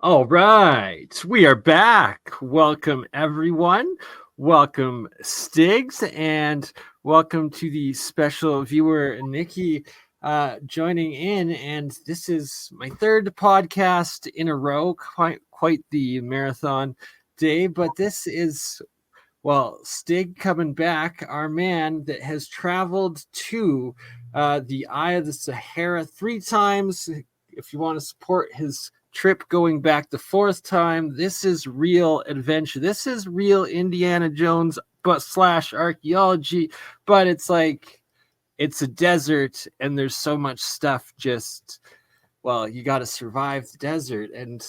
All right, we are back. Welcome, everyone. Welcome, Stigs, and welcome to the special viewer, Nikki, joining in. And this is my third podcast in a row, quite the marathon day. But this is, well, Stig coming back, our man that has traveled to the Eye of the Sahara 3 times. If you want to support his trip going back the 4th time, this is real adventure. This is real Indiana Jones but / archaeology, but it's like it's a desert and there's so much stuff. Just, well, you got to survive the desert. And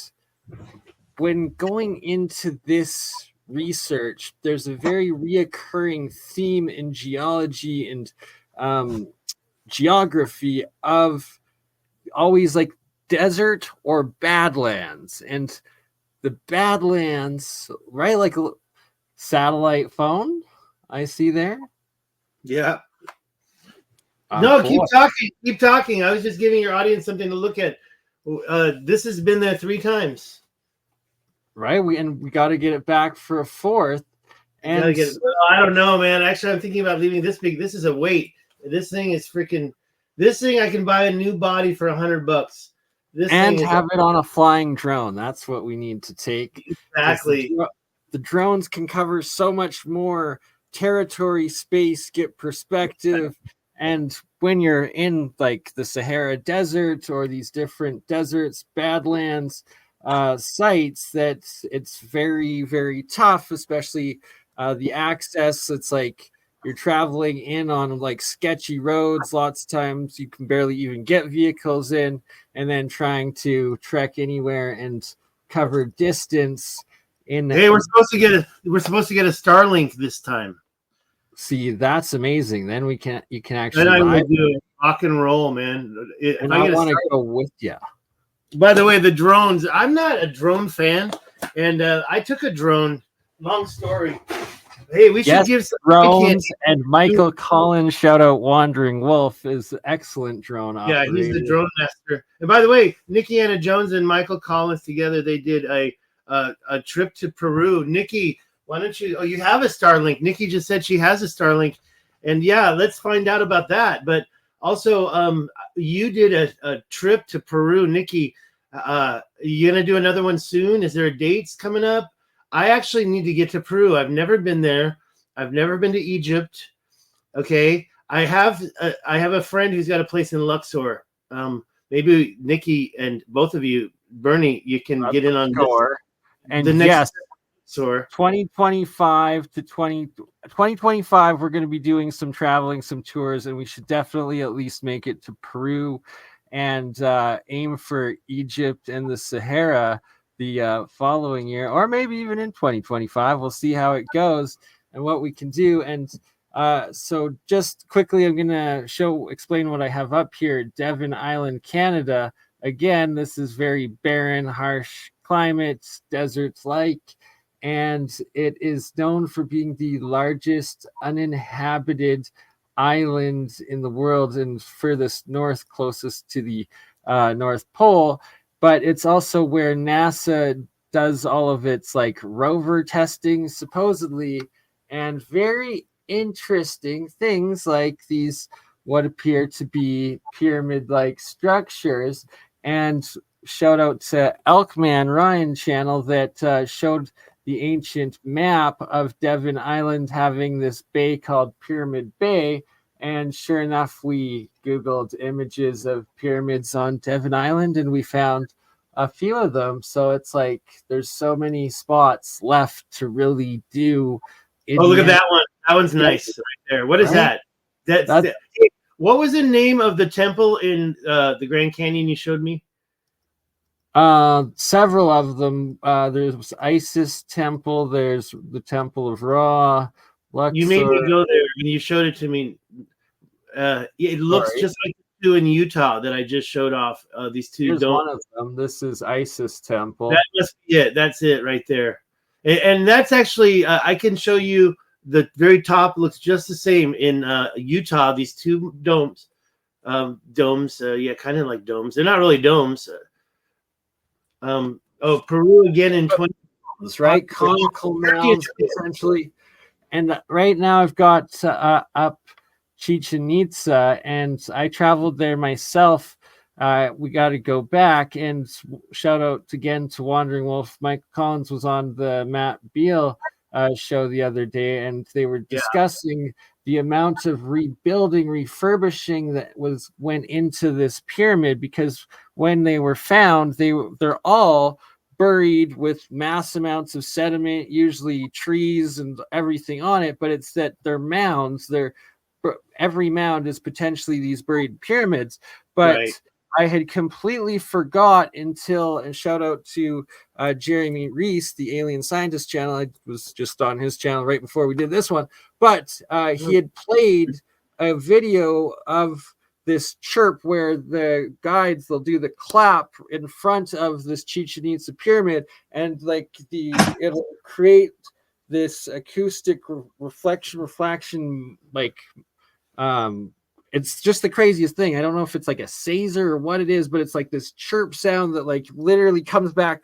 when going into this research, there's a very reoccurring theme in geology and geography of always like desert or badlands. And the badlands, right, like a satellite phone I see there. Yeah. No, cool. Keep talking. I was just giving your audience something to look at. This has been there 3 times. Right, we got to get it back for a 4th. And I don't know, man. Actually, I'm thinking about leaving this big. This is a weight. This thing is freaking. This thing I can buy a new body for $100. And have it on a flying drone. That's what we need to take. Exactly. The drones can cover so much more territory, space, get perspective. And when you're in like the Sahara Desert or these different deserts, badlands, sites, that it's very, very tough, especially the access. It's like you're traveling in on like sketchy roads. Lots of times you can barely even get vehicles in, and then trying to trek anywhere and cover distance. Hey, we're supposed to get a Starlink this time. See, that's amazing. Then you can actually. Then I will do rock and roll, man. And I want to go with you. By the way, the drones. I'm not a drone fan, and I took a drone. Long story. Hey, we should give some drones. And Michael Collins, shout out Wandering Wolf, is excellent drone operator. Yeah, he's the drone master. And by the way, Nikki Jones and Michael Collins together, they did a trip to Peru. Nikki, why don't you? Oh, you have a Starlink. Nikki just said she has a Starlink, and yeah, let's find out about that. But also, you did a trip to Peru, Nikki. You gonna do another one soon? Is there dates coming up? I actually need to get to Peru. I've never been there. I've never been to Egypt. Okay, I have a friend who's got a place in Luxor. Maybe Nikki and both of you, Bernie, you can get in on this. And the next yes, Luxor. 2025, we're going to be doing some traveling, some tours, and we should definitely at least make it to Peru and aim for Egypt and the Sahara the following year, or maybe even in 2025. We'll see how it goes and what we can do. And so just quickly, I'm going to explain what I have up here. Devon Island, Canada. Again, this is very barren, harsh climate, deserts-like, and it is known for being the largest uninhabited island in the world and furthest north, closest to the North Pole. But it's also where NASA does all of its like rover testing, supposedly, and very interesting things like these what appear to be pyramid-like structures. And shout out to Elkman Ryan channel that showed the ancient map of Devon Island having this bay called Pyramid Bay. And sure enough, we Googled images of pyramids on Devon Island, and we found a few of them. So it's like there's so many spots left to really do. Oh, look at that one. That one's nice right there. What is that? What was the name of the temple in the Grand Canyon you showed me? Several of them. There's Isis Temple. There's the Temple of Ra. Luxor. You made me go there and you showed it to me. It looks just like the two in Utah that I just showed off. These two. Here's one of them. This is Isis Temple. That must be it. That's it right there. And that's actually, I can show you the very top looks just the same in Utah. These two domes. Kind of like domes. They're not really domes. Oh, Peru again in 20. Right, conical mounds essentially. And right now I've got up Chichen Itza, and I traveled there myself. We got to go back, and shout out again to Wandering Wolf. Michael Collins was on the Matt Beal show the other day, and they were discussing the amount of rebuilding, refurbishing that went into this pyramid, because when they were found, they're all buried with mass amounts of sediment, usually trees and everything on it, but it's that they're mounds. Every mound is potentially these buried pyramids. But I had completely forgot until, and shout out to Jeremy Reese, the Alien Scientist channel. I was just on his channel right before we did this one, but he had played a video of this chirp where the guides, they'll do the clap in front of this Chichen Itza pyramid, and like it'll create this acoustic reflection, like it's just the craziest thing. I don't know if it's like a Caesar or what it is, but it's like this chirp sound that like literally comes back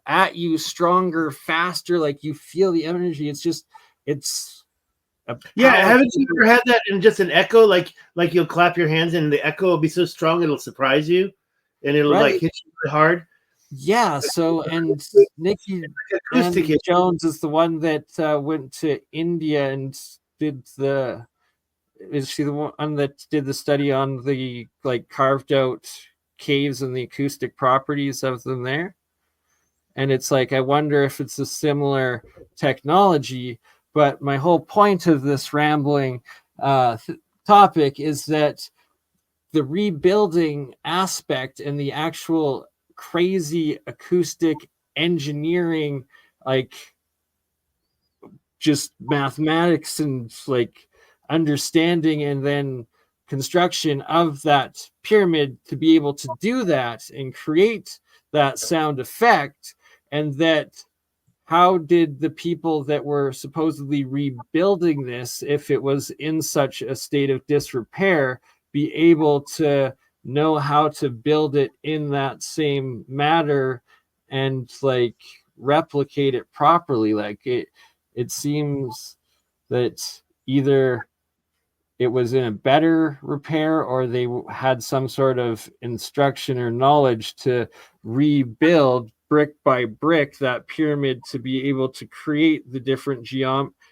at you stronger, faster, like you feel the energy. It's haven't you ever had that in just an echo, like you'll clap your hands and the echo will be so strong it'll surprise you and it'll like hit you really hard? So, and Nikki Jones is the one that went to India and did is she the one that did the study on the like carved out caves and the acoustic properties of them there? And it's like, I wonder if it's a similar technology. But my whole point of this rambling topic is that the rebuilding aspect and the actual crazy acoustic engineering, like just mathematics and like understanding and then construction of that pyramid to be able to do that and create that sound effect, and that how did the people that were supposedly rebuilding this, if it was in such a state of disrepair, be able to know how to build it in that same matter and like replicate it properly? Like it seems that either it was in a better repair or they had some sort of instruction or knowledge to rebuild brick by brick that pyramid to be able to create the different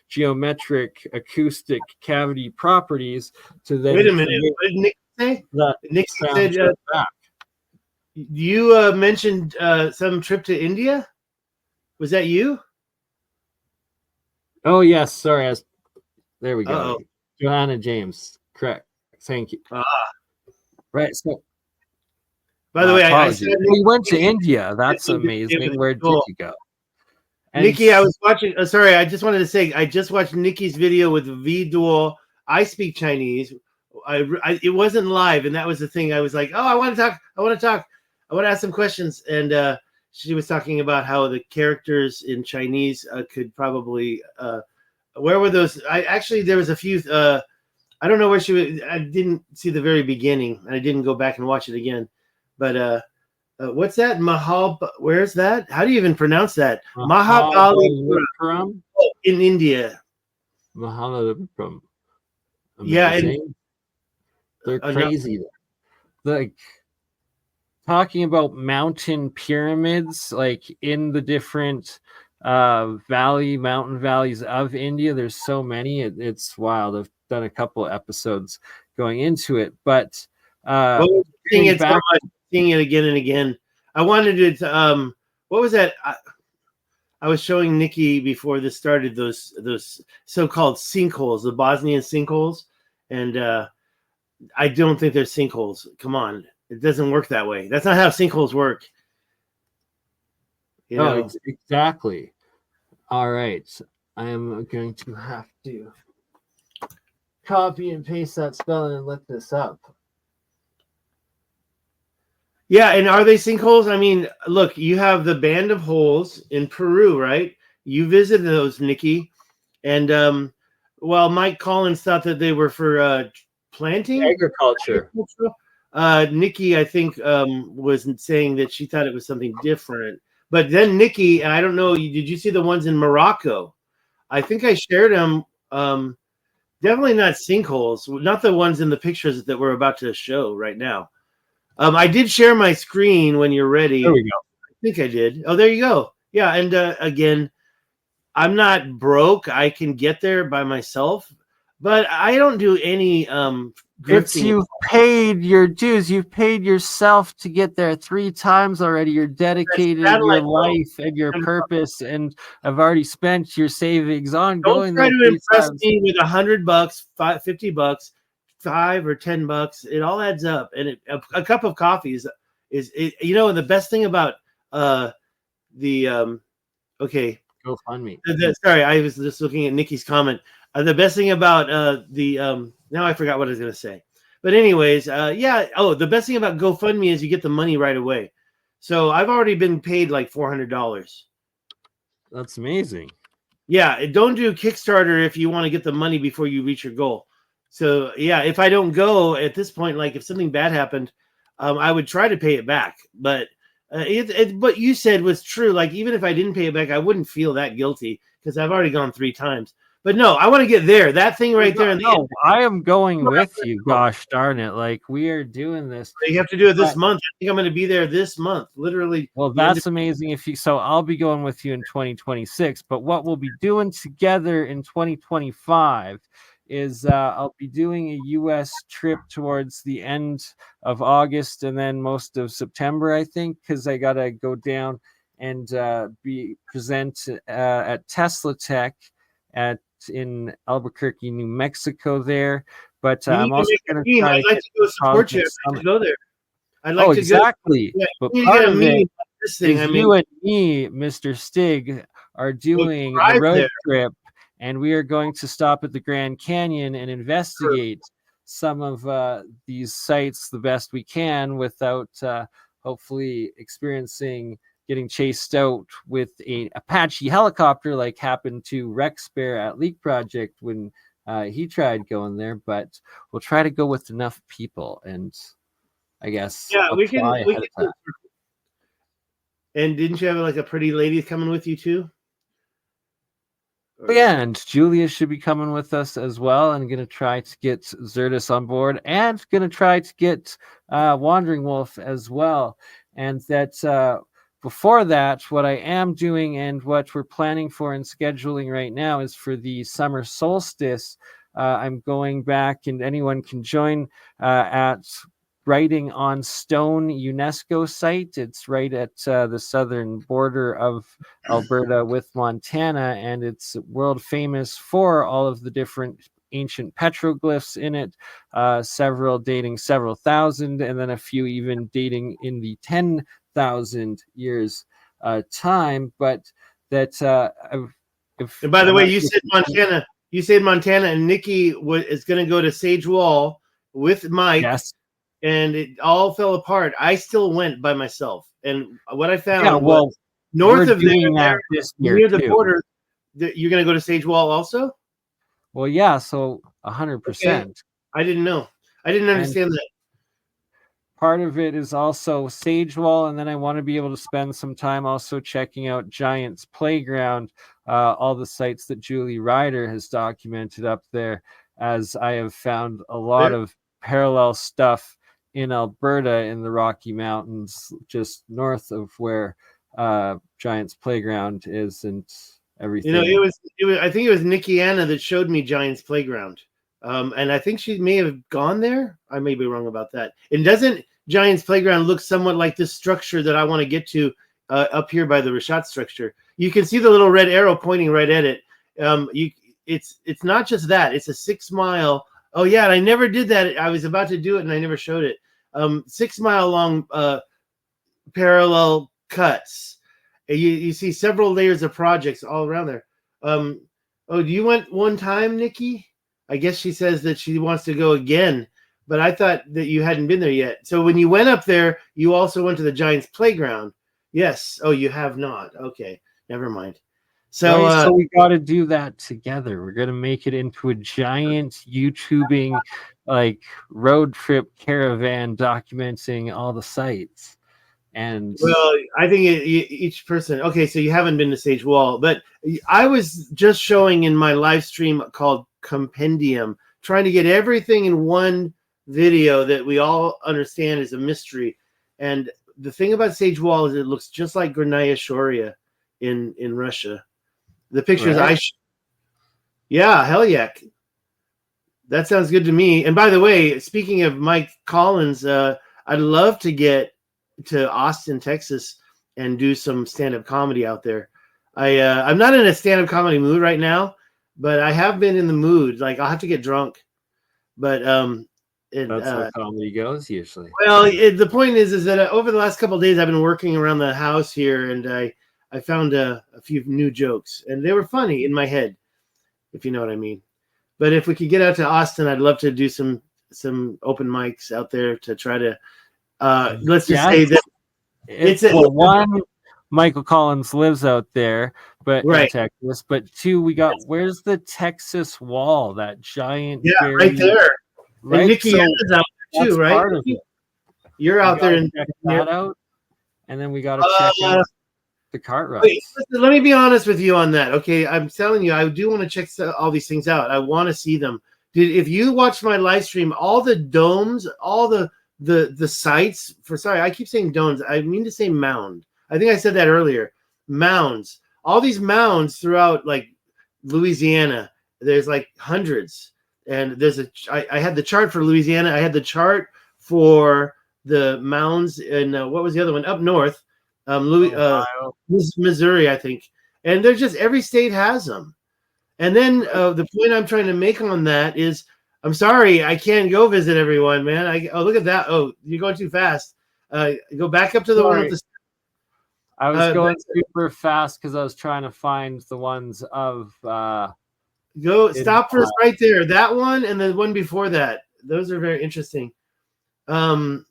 geometric acoustic cavity properties to then. Wait a minute, what did Nick say? Nick said you mentioned some trip to India. Was that you? Oh yes, sorry. There we go. Johanna James, correct. Thank you. Right. So, by the way, I said we went to India. That's amazing. Where did you go? And Nikki, I was watching. Sorry, I just wanted to say I just watched Nikki's video with V Dual. I speak Chinese. It wasn't live, and that was the thing. I was like, I want to talk. I want to ask some questions. And she was talking about how the characters in Chinese could probably. Where were those? There was a few. I don't know where she was. I didn't see the very beginning, and I didn't go back and watch it again. But what's that? Where's that? How do you even pronounce that? Mahabalipuram in India. Mahabalipuram. Yeah, and they're crazy. Like talking about mountain pyramids, like in the different mountain valleys of India. There's so many. It's wild. I've done a couple of episodes going into it, but seeing it again and again. I wanted to what was that? I was showing Nikki before this started those so-called sinkholes, the Bosnian sinkholes, and I don't think they're sinkholes. Come on, it doesn't work that way. That's not how sinkholes work. You know? Exactly. All right, I am going to have to copy and paste that spelling and look this up. Yeah, and are they sinkholes? I mean, look, you have the band of holes in Peru, right? You visited those, Nikki. And Mike Collins thought that they were for planting? Agriculture. Nikki, I think, was saying that she thought it was something different. But then Nikki, and I don't know, did you see the ones in Morocco? I think I shared them. Definitely not sinkholes, not the ones in the pictures that we're about to show right now. I did share my screen when you're ready. There we go. I think I did. Oh, there you go. Yeah, and again, I'm not broke. I can get there by myself, but I don't do any It's grifting. you've paid your dues. You've paid yourself to get there 3 times already. You're dedicated your life and your purpose, and I've already spent your savings on Don't going try there to 3 impress times. me with $100, $50, $5 or $10. It all adds up, and a cup of coffee is you know. And the best thing about the okay. GoFundMe. Sorry, I was just looking at Nikki's comment. The best thing about now I forgot what I was going to say. But anyways, yeah. Oh, the best thing about GoFundMe is you get the money right away. So I've already been paid like $400. That's amazing. Yeah, don't do Kickstarter if you want to get the money before you reach your goal. So yeah, if I don't go at this point, like if something bad happened, I would try to pay it back. But what you said was true. Like even if I didn't pay it back, I wouldn't feel that guilty because I've already gone 3 times. But no, I want to get there. That thing right there. No, I am going with you. Gosh darn it! Like we are doing this. You have to do it this month. I think I'm going to be there this month, literally. Well, that's amazing. So I'll be going with you in 2026. But what we'll be doing together in 2025 is I'll be doing a U.S. trip towards the end of August and then most of September, I think, because I gotta go down and be present at Tesla Tech in Albuquerque, New Mexico. There, but I'm also going to try. I'd like to go support you. I'd like to go there. I'd like to exactly. Go. Yeah, but part of it this thing. is you and me, Mr. Stig, are doing the road trip, and we are going to stop at the Grand Canyon and investigate some of these sites the best we can without hopefully getting chased out with an Apache helicopter like happened to Rex Bear at Leak Project when he tried going there. But we'll try to go with enough people, and I guess we can. And didn't you have like a pretty lady coming with you too? Yeah, and Julia should be coming with us as well, and going to try to get Zertus on board, and going to try to get Wandering Wolf as well. And that before that, what I am doing and what we're planning for and scheduling right now is for the summer solstice. I'm going back, and anyone can join at Writing on Stone UNESCO site. It's right at the southern border of Alberta with Montana, and it's world famous for all of the different ancient petroglyphs in it, several dating several thousand, and then a few even dating in the 10,000 years time. But that and by the way, you said Montana. You said Montana, and Nikki is going to go to Sage Wall with Mike. Yes. And it all fell apart. I still went by myself, and what I found was north of there, near the border. You're going to go to Sage Wall also? Well, yeah. So 100%. I didn't know. I didn't understand that. Part of it is also Sage Wall, and then I want to be able to spend some time also checking out Giant's Playground, all the sites that Julie Ryder has documented up there, as I have found a lot of parallel stuff in Alberta in the Rocky Mountains, just north of where Giant's Playground is and everything. You know, it was I think it was Nikki Anna that showed me Giant's Playground. And I think she may have gone there. I may be wrong about that. And doesn't Giant's Playground look somewhat like this structure that I want to get to up here by the Rashat structure? You can see the little red arrow pointing right at it. It's not just that. It's a 6 mile. Oh yeah, and I never did that. I was about to do it and I never showed it. 6 mile long parallel cuts. You see several layers of projects all around there. Oh, you went one time, Nikki? I guess she says that she wants to go again, but I thought that you hadn't been there yet. So when you went up there, you also went to the Giant's Playground. Yes. Oh, you have not. Okay, never mind. So we got to do that together. We're going to make it into a giant YouTubing like road trip caravan documenting all the sites. And well, I think each person. Okay, so you haven't been to Sage Wall, but I was just showing in my live stream called Compendium, trying to get everything in one video that we all understand is a mystery. And the thing about Sage Wall is it looks just like Gornaya Shoria in Russia. The pictures right? yeah, hell yeah. That sounds good to me. And by the way, speaking of Mike Collins, I'd love to get to Austin, Texas, and do some stand-up comedy out there. I'm not in a stand-up comedy mood right now, but I have been in the mood. Like I'll have to get drunk, but That's how comedy goes usually. well, the point is that over the last couple of days I've been working around the house here, and I found a few new jokes, and they were funny in my head, if you know what I mean. But if we could get out to Austin, I'd love to do some open mics out there to try to let's just say that it's one. Michael Collins lives out there, but in Texas. But two, we got where's the Texas Wall? That giant, right there. Right, and Nikki is out there too, right? You're out there and check that out, and then we got to check out the cart rides. Wait, let me be honest with you on that. Okay, I'm telling you, I do want to check all these things out. I want to see them. If you watch my live stream, all the domes, all the sites sorry, I keep saying domes. I mean to say mound. I think I said that earlier. Mounds. All these mounds throughout like Louisiana. There's like hundreds. And there's I had the chart for Louisiana. I had the chart for the mounds and what was the other one? Up north. Missouri, I think. And they're just every state has them. And then the point I'm trying to make on that is, I'm sorry, I can't go visit everyone, man. Oh, look at that. Oh, you're going too fast. Go back up to the one with the. I was going super fast because I was trying to find the ones of. Stop for us right there. That one and the one before that. Those are very interesting. That's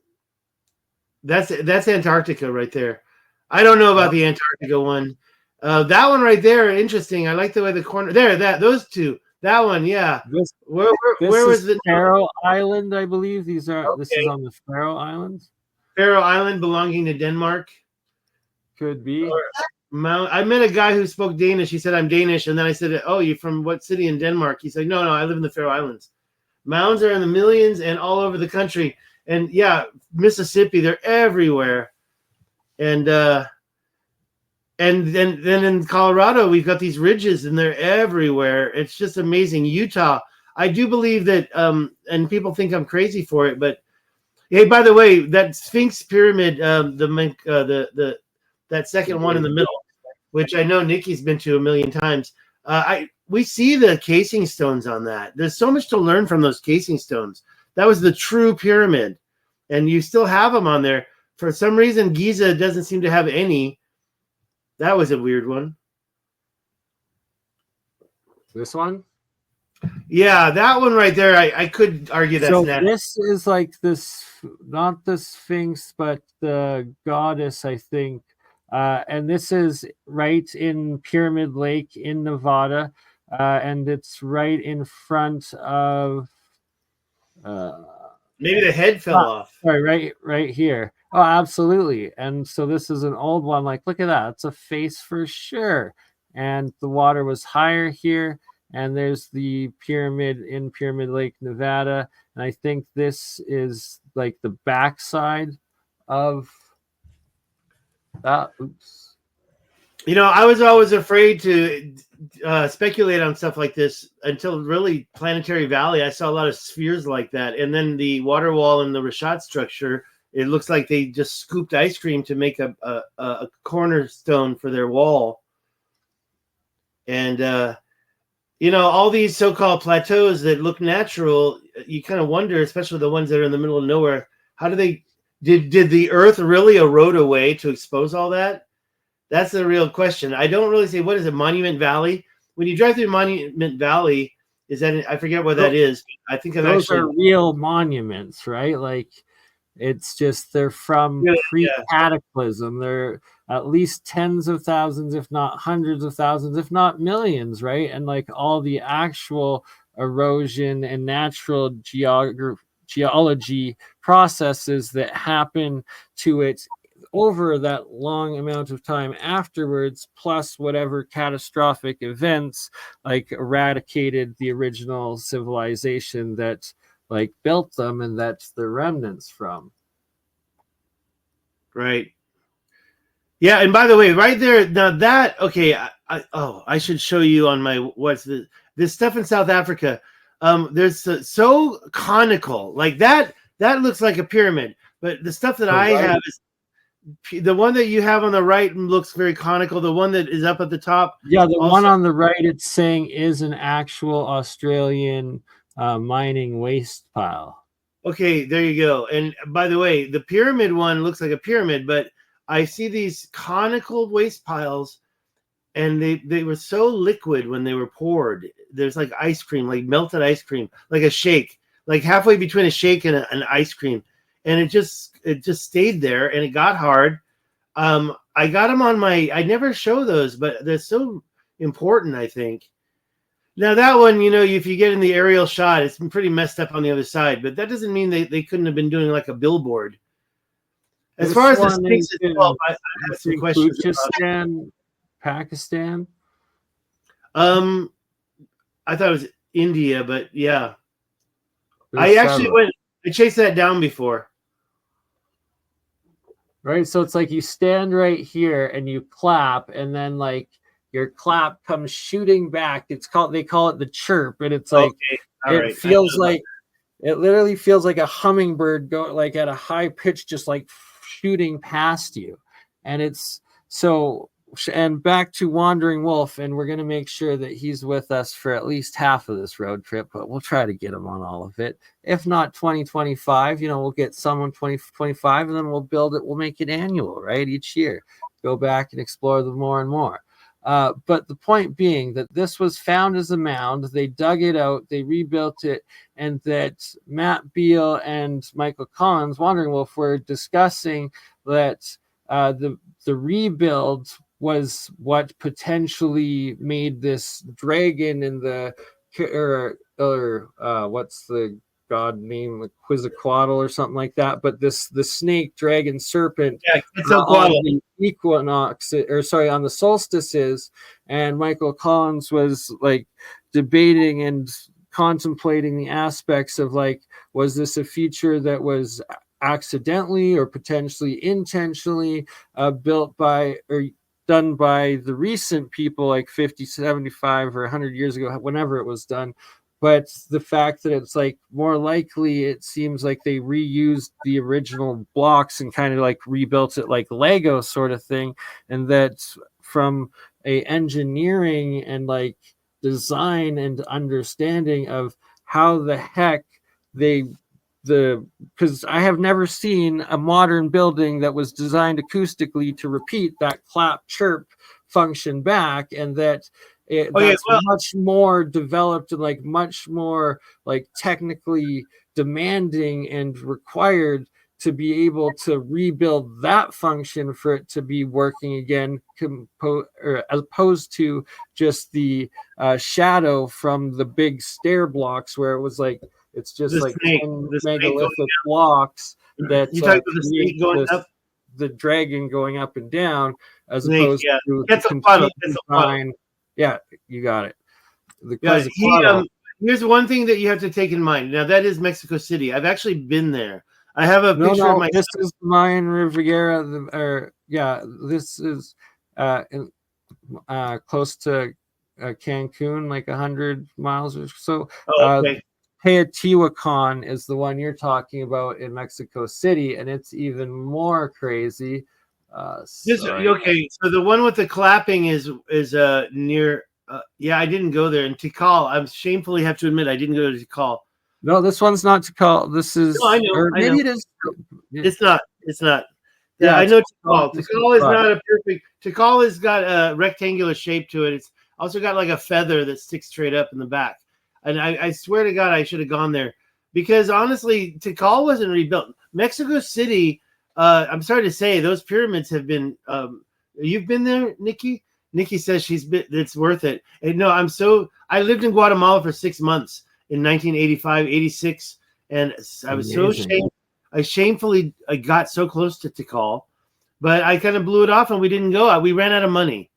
Antarctica right there. I don't know about the Antarctica one. That one right there, interesting. I like the way the corner there. Those two. That one, yeah. Where was the Faroe Island? I believe these are. Okay. This is on the Faroe Islands. Faroe Island belonging to Denmark. Could be. I met a guy who spoke Danish. He said, I'm Danish. And then I said, oh, you from what city in Denmark? He said, no, I live in the Faroe Islands. Mounds are in the millions and all over the country. And yeah, Mississippi, they're everywhere. And then in Colorado, we've got these ridges and they're everywhere. It's just amazing. Utah, I do believe that, and people think I'm crazy for it, but hey, by the way, that Sphinx pyramid, that second one in the middle, which I know Nikki's been to a million times. We see the casing stones on that. There's so much to learn from those casing stones. That was the true pyramid, and you still have them on there. For some reason, Giza doesn't seem to have any. That was a weird one. This one? Yeah, that one right there. I could argue that's this is like this, not the Sphinx, but the goddess, I think. And this is right in Pyramid Lake in Nevada, and it's right in front of. Maybe the head fell off. Sorry, right here. Oh, absolutely. And so this is an old one. Like, look at that. It's a face for sure. And the water was higher here. And there's the pyramid in Pyramid Lake, Nevada. And I think this is like the backside of that. Oops. You know, I was always afraid to speculate on stuff like this until really Planetary Valley. I saw a lot of spheres like that. And then the water wall and the Rashat structure, it looks like they just scooped ice cream to make a cornerstone for their wall. And, you know, all these so-called plateaus that look natural, you kind of wonder, especially the ones that are in the middle of nowhere, how do they, did the earth really erode away to expose all that? That's the real question. I don't really say, what is it, Monument Valley? When you drive through Monument Valley, is that, I forget what that is. I think those are real monuments, right? Like, it's just, they're from pre-cataclysm. They're at least tens of thousands, if not hundreds of thousands, if not millions, right? And like all the actual erosion and natural geology processes that happen to it over that long amount of time afterwards, plus whatever catastrophic events like eradicated the original civilization that like built them, and that's the remnants from. Right. Yeah, and by the way, right there, now that, okay, I should show you on my, this stuff in South Africa. There's so conical, like that looks like a pyramid, but the stuff that I have is, the one that you have on the right looks very conical. The one that is up at the top. Yeah, the one on the right, it's saying is an actual Australian mining waste pile. Okay, there you go. And by the way, the pyramid one looks like a pyramid, but I see these conical waste piles, and they were so liquid when they were poured. There's like ice cream, like melted ice cream, like a shake, like halfway between a shake and an ice cream. And it just stayed there, and it got hard. I got them on my, I never show those, but they're so important, I think. Now that one, you know, if you get in the aerial shot, it's been pretty messed up on the other side, but that doesn't mean they couldn't have been doing like a billboard. As far as the Sphinx itself, I have some questions. Pakistan. I thought it was India, but yeah. I chased that down before. Right, so it's like you stand right here and you clap, and then like your clap comes shooting back. They call it the chirp, and it's like feels like it literally feels like a hummingbird go like at a high pitch, just like shooting past you. And it's so, and back to Wandering Wolf, and we're going to make sure that he's with us for at least half of this road trip, but we'll try to get him on all of it. If not 2025, you know, we'll get someone 2025, and then we'll build it. We'll make it annual, right? Each year, go back and explore them more and more. But the point being that this was found as a mound. They dug it out, they rebuilt it, and that Matt Beal and Michael Collins, Wandering Wolf, were discussing that the rebuild was what potentially made this dragon in the what's the god name, Quetzalcoatl or something like that, but the snake dragon serpent on the equinox, or sorry, on the solstices. And Michael Collins was like debating and contemplating the aspects of like, was this a feature that was accidentally or potentially intentionally built by or done by the recent people, like 50, 75 or 100 years ago, whenever it was done. But the fact that it's like more likely, it seems like they reused the original blocks and kind of like rebuilt it like Lego sort of thing. And that from a engineering and like design and understanding of how the heck because I have never seen a modern building that was designed acoustically to repeat that clap chirp function back, and that that's much more developed and like much more like technically demanding and required to be able to rebuild that function for it to be working again, as opposed to just the shadow from the big stair blocks where it was like it's just like 10 megalithic blocks that the dragon going up and down, as opposed to design. Yeah, you got it. Here's one thing that you have to take in mind. Now, that is Mexico City. I've actually been there. I have a picture of my. This is Mayan Riviera. This is close to Cancun, like 100 miles or so. Teotihuacan is the one you're talking about in Mexico City, and it's even more crazy. Okay, so the one with the clapping is near. I didn't go there in Tikal. I shamefully have to admit I didn't go to Tikal. No, this one's not Tikal. This is. No, I know. Maybe it is. It's not. It's not. Yeah, I know Tikal. Tikal is not a perfect. Tikal has got a rectangular shape to it. It's also got like a feather that sticks straight up in the back. And I swear to God, I should have gone there, because honestly, Tikal wasn't rebuilt. Mexico City. I'm sorry to say, those pyramids have been. You've been there, Nikki? Nikki says it's worth it. And no, I lived in Guatemala for 6 months in 1985, 86, and I was so ashamed. I got so close to Tikal, but I kind of blew it off and we didn't go. We ran out of money.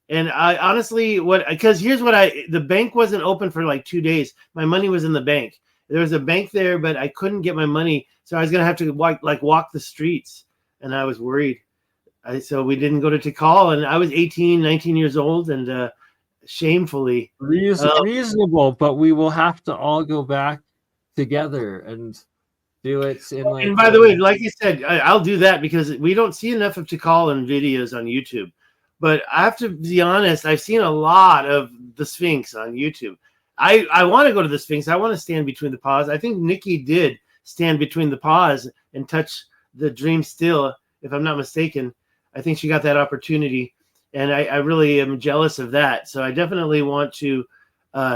And I honestly, because here's what the bank wasn't open for like 2 days. My money was in the bank. There was a bank there, but I couldn't get my money. So I was going to have to walk the streets. And I was worried. So we didn't go to Tikal. And I was 18, 19 years old. And shamefully. Reasonable, but we will have to all go back together and do it. And by the way, like you said, I'll do that because we don't see enough of Tikal in videos on YouTube. But I have to be honest, I've seen a lot of the Sphinx on YouTube. I want to go to the Sphinx. I want to stand between the paws. I think Nikki did stand between the paws and touch the dream still, if I'm not mistaken. I think she got that opportunity. And I really am jealous of that. So I definitely want to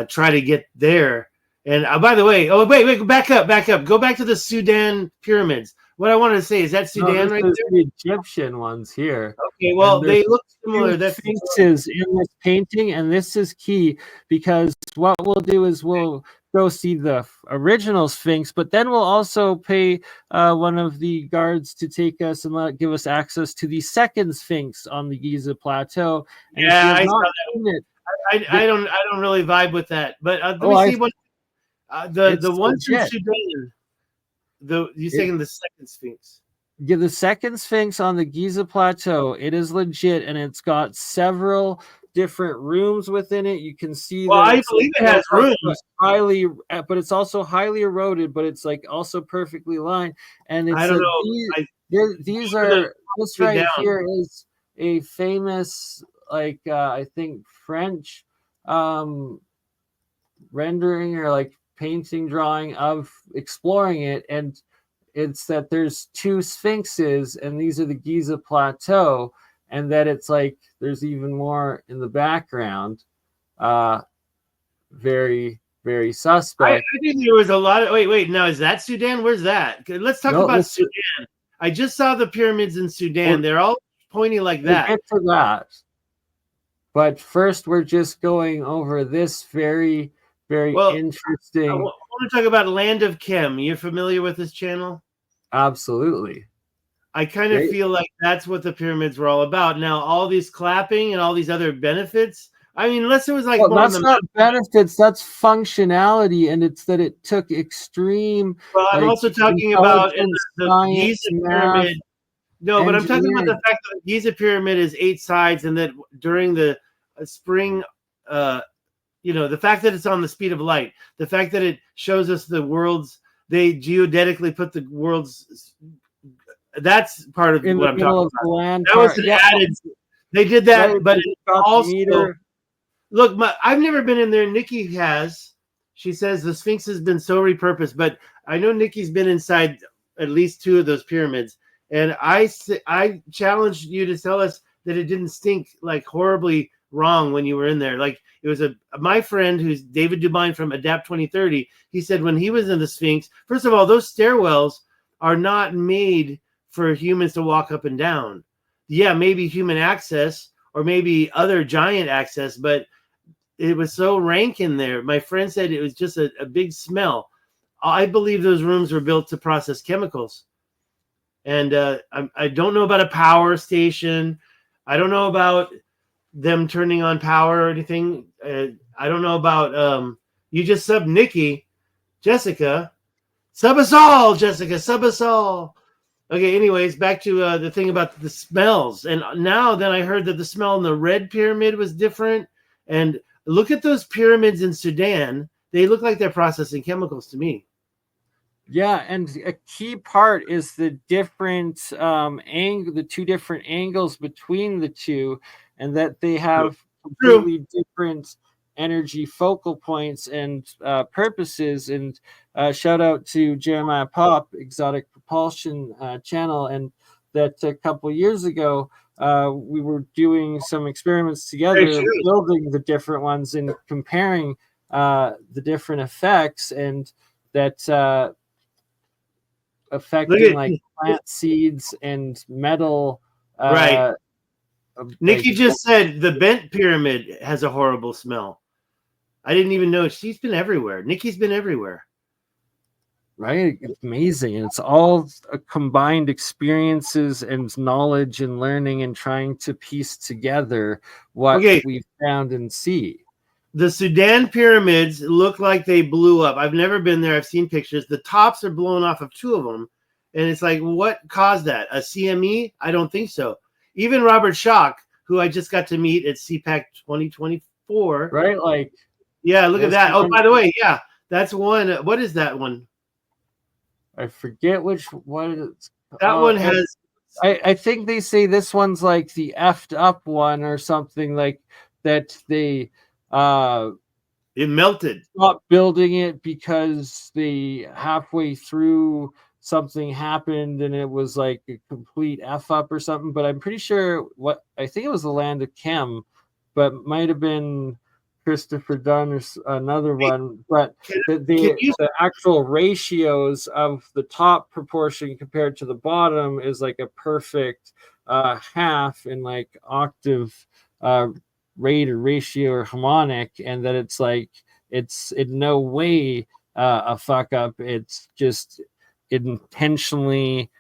try to get there. And by the way, wait, back up. Go back to the Sudan pyramids. What I wanted to say is that Sudan right there? The Egyptian ones here. Okay, well, they look similar. That's Sphinxes in this painting, and this is key because what we'll do is we'll go see the original Sphinx, but then we'll also pay one of the guards to take us and give us access to the second Sphinx on the Giza Plateau. And yeah, I saw that. I don't really vibe with that, but let me see what the ones from Sudan. You're saying the second Sphinx? Yeah, the second Sphinx on the Giza Plateau. It is legit, and it's got several different rooms within it. You can see. Well, I believe it has rooms. But it's also highly eroded. But it's like also perfectly lined. And it's I don't know. These are this right here is a famous I think French rendering or painting drawing of exploring it, and it's that there's two sphinxes and these are the Giza Plateau, and that it's there's even more in the background. Very, very suspect. I think there was a lot of wait now, is that Sudan? Where's that? Let's talk about Sudan. I just saw the pyramids in Sudan. They're all pointy like that. We'll get to that, but first we're just going over this very interesting. I want to talk about Land of Chem. You're familiar with this channel? Absolutely. I kind of feel like that's what the pyramids were all about. Now, all these clapping and all these other benefits. I mean, unless it was that's not benefits. That's functionality, and it's that it took extreme. Well, I'm also talking about the Giza pyramid. No, but I'm talking about the fact that the Giza pyramid is 8 sides, and that during the spring. The fact that it's on the speed of light, the fact that it shows us the worlds, they geodetically put the worlds. That's part of what I'm talking about. That was added. They did that, but also look. I've never been in there. Nikki has. She says the Sphinx has been so repurposed, but I know Nikki's been inside at least 2 of those pyramids, and I challenged you to tell us that it didn't stink horribly wrong when you were in there. It was my friend who's David Dubine from Adapt 2030. He said when he was in the Sphinx, first of all, those stairwells are not made for humans to walk up and down. Yeah, maybe human access or maybe other giant access, but it was so rank in there. My friend said it was just a big smell. I believe those rooms were built to process chemicals. And I don't know about a power station. I don't know about them turning on power or anything. I don't know about you just sub Nikki, Jessica, sub us all, Jessica, sub us all. Okay, anyways, back to the thing about the smells. And now then I heard that the smell in the red pyramid was different. And look at those pyramids in Sudan. They look like they're processing chemicals to me. Yeah, and a key part is the different the 2 different angles between the 2, and that they have completely different energy focal points and purposes. And shout out to Jeremiah Pop, Exotic Propulsion channel, and that a couple years ago we were doing some experiments together, building the different ones and comparing the different effects, and that affecting plant seeds and metal. Right. Nikki just said the bent pyramid has a horrible smell. I didn't even know. She's been everywhere. Nikki's been everywhere. right? It's amazing. And it's all combined experiences and knowledge and learning and trying to piece together what Okay, we found and see. the Sudan pyramids look like they blew up. I've never been there. I've seen pictures. The tops are blown off of 2 of them. And it's like, what caused that? A CME? I don't think so. Even Robert Schoch, who I just got to meet at CPAC 2024. Right? Like, yeah, look at that. Oh, one, by the way, yeah, that's one. What is that one? I forget which one. That one has. I think they say this one's like the effed up one or something like that. They It melted. stopped building it because they halfway through something happened and it was like a complete F up or something. But I'm pretty sure I think it was the Land of Chem, but might have been Christopher Dunn or another one. But the actual ratios of the top proportion compared to the bottom is like a perfect half in like octave rate or ratio or harmonic, and that it's like it's in no way a fuck up. It's just intentionally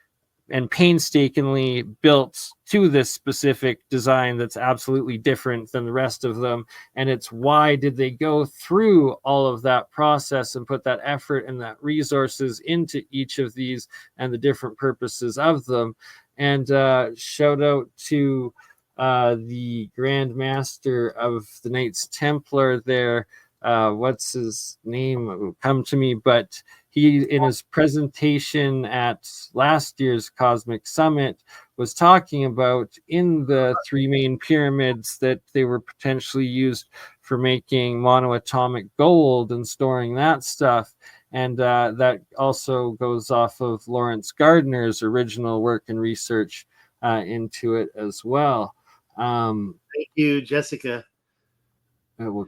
and painstakingly built to this specific design that's absolutely different than the rest of them. And it's why did they go through all of that process and put that effort and that resources into each of these and the different purposes of them. And shout out to the Grand Master of the Knights Templar there. What's his name? It will come to me, but he, in his presentation at last year's Cosmic Summit, was talking about in the 3 main pyramids that they were potentially used for making monoatomic gold and storing that stuff. And that also goes off of Lawrence Gardner's original work and research into it as well. Thank you, Jessica.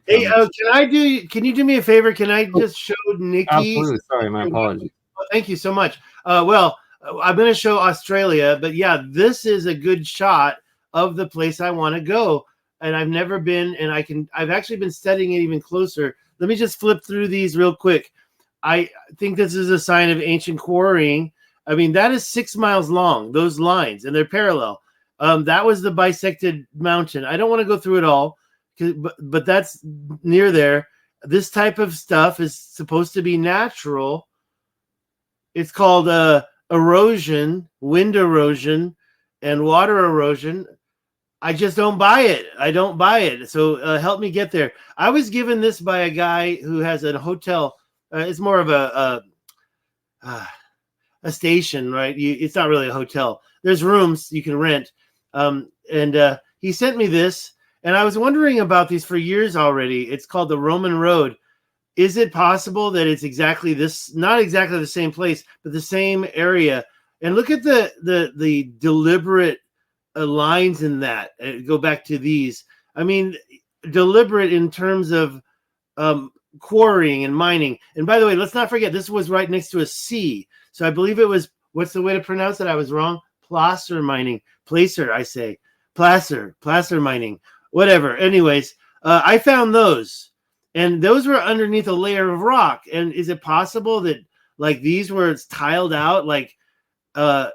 Hey, can you do me a favor? Can I just show Nikki? Absolutely. Sorry, my apologies. Oh, thank you so much. Well, I'm going to show Australia, but yeah, this is a good shot of the place I want to go. And I've never been, and I've actually been studying it even closer. Let me just flip through these real quick. I think this is a sign of ancient quarrying. I mean, that is 6 miles long, those lines, and they're parallel. That was the bisected mountain. I don't want to go through it all, but that's near there. This type of stuff is supposed to be natural. It's called erosion, wind erosion, and water erosion. I just don't buy it. I don't buy it. So help me get there. I was given this by a guy who has a hotel. It's more of a station, right? It's not really a hotel. There's rooms you can rent. And he sent me this, and I was wondering about these for years already. It's called the Roman Road. Is it possible that it's exactly this, not exactly the same place, but the same area? And look at the deliberate lines in that. Go back to these. I mean, deliberate in terms of quarrying and mining. And by the way, let's not forget, this was right next to a sea. So I believe it was, what's the way to pronounce it? I was wrong. Placer mining. Placer, I say. Placer mining. Whatever. Anyways, I found those. And those were underneath a layer of rock. And is it possible that like these were tiled out? Like, I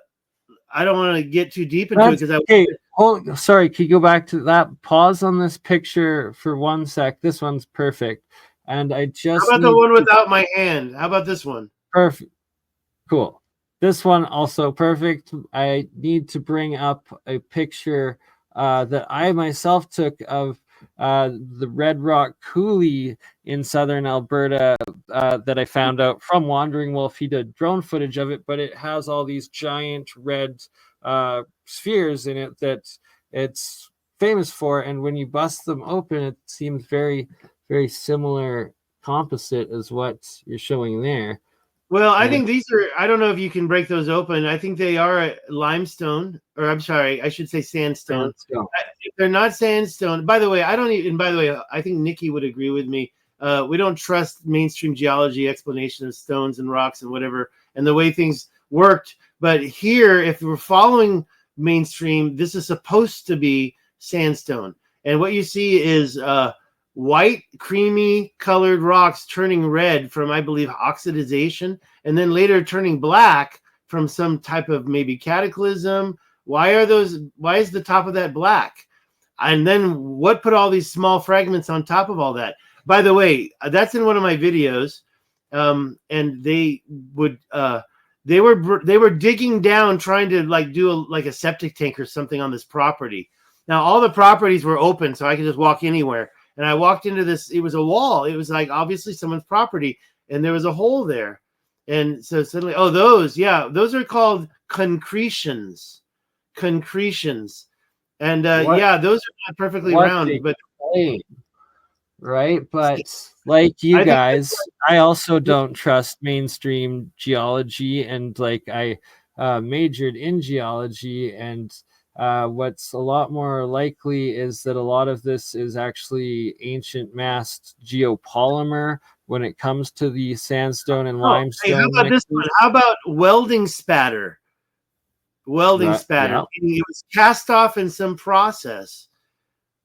don't want to get too deep into it because sorry, can you go back to that? Pause on this picture for 1 sec. This one's perfect. And I just how about the one without my hand? How about this one? Perfect. Cool. This one also perfect. I need to bring up a picture that I myself took of the Red Rock Coulee in southern Alberta that I found out from Wandering Wolf. He did drone footage of it, but it has all these giant red spheres in it that it's famous for. And when you bust them open, it seems very, very similar composite as what you're showing there. Well, I think these are, I don't know if you can break those open. I think they are limestone, or I'm sorry, I should say sandstone. If they're not sandstone, by the way, I think Nikki would agree with me. We don't trust mainstream geology explanation of stones and rocks and whatever, and the way things worked. But here, if we're following mainstream, this is supposed to be sandstone. And what you see is white, creamy colored rocks turning red from, I believe, oxidization, and then later turning black from some type of maybe cataclysm. Why is the top of that black? And then what put all these small fragments on top of all that? By the way, that's in one of my videos. And they were digging down, trying to like do a septic tank or something on this property. Now all the properties were open, so I could just walk anywhere. And I walked into this. It was a wall. It was like obviously someone's property, and there was a hole there. And so suddenly, those are called concretions. Concretions, and those are not perfectly round, but. Right, but like you guys, I also don't trust mainstream geology, and like I majored in geology, and what's a lot more likely is that a lot of this is actually ancient massed geopolymer when it comes to the sandstone and limestone. Hey, how about this one? How about welding spatter? Welding spatter. Yeah. It was cast off in some process.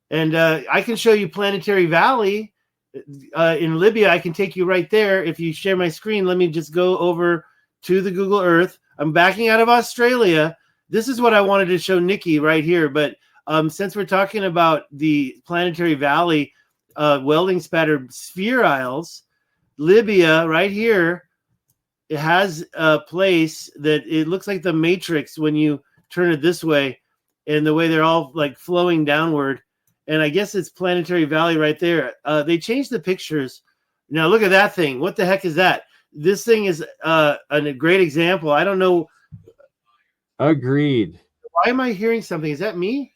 And I can show you Planetary Valley in Libya. I can take you right there. If you share my screen, let me just go over to the Google Earth. I'm backing out of Australia. This is what I wanted to show Nikki right here. But since we're talking about the Planetary Valley welding spatter sphere isles, Libya right here, it has a place that it looks like the Matrix when you turn it this way, and the way they're all like flowing downward. And I guess it's Planetary Valley right there. They changed the pictures. Now look at that thing. What the heck is that? This thing is a great example. I don't know. Agreed. Why am I hearing something? Is that me?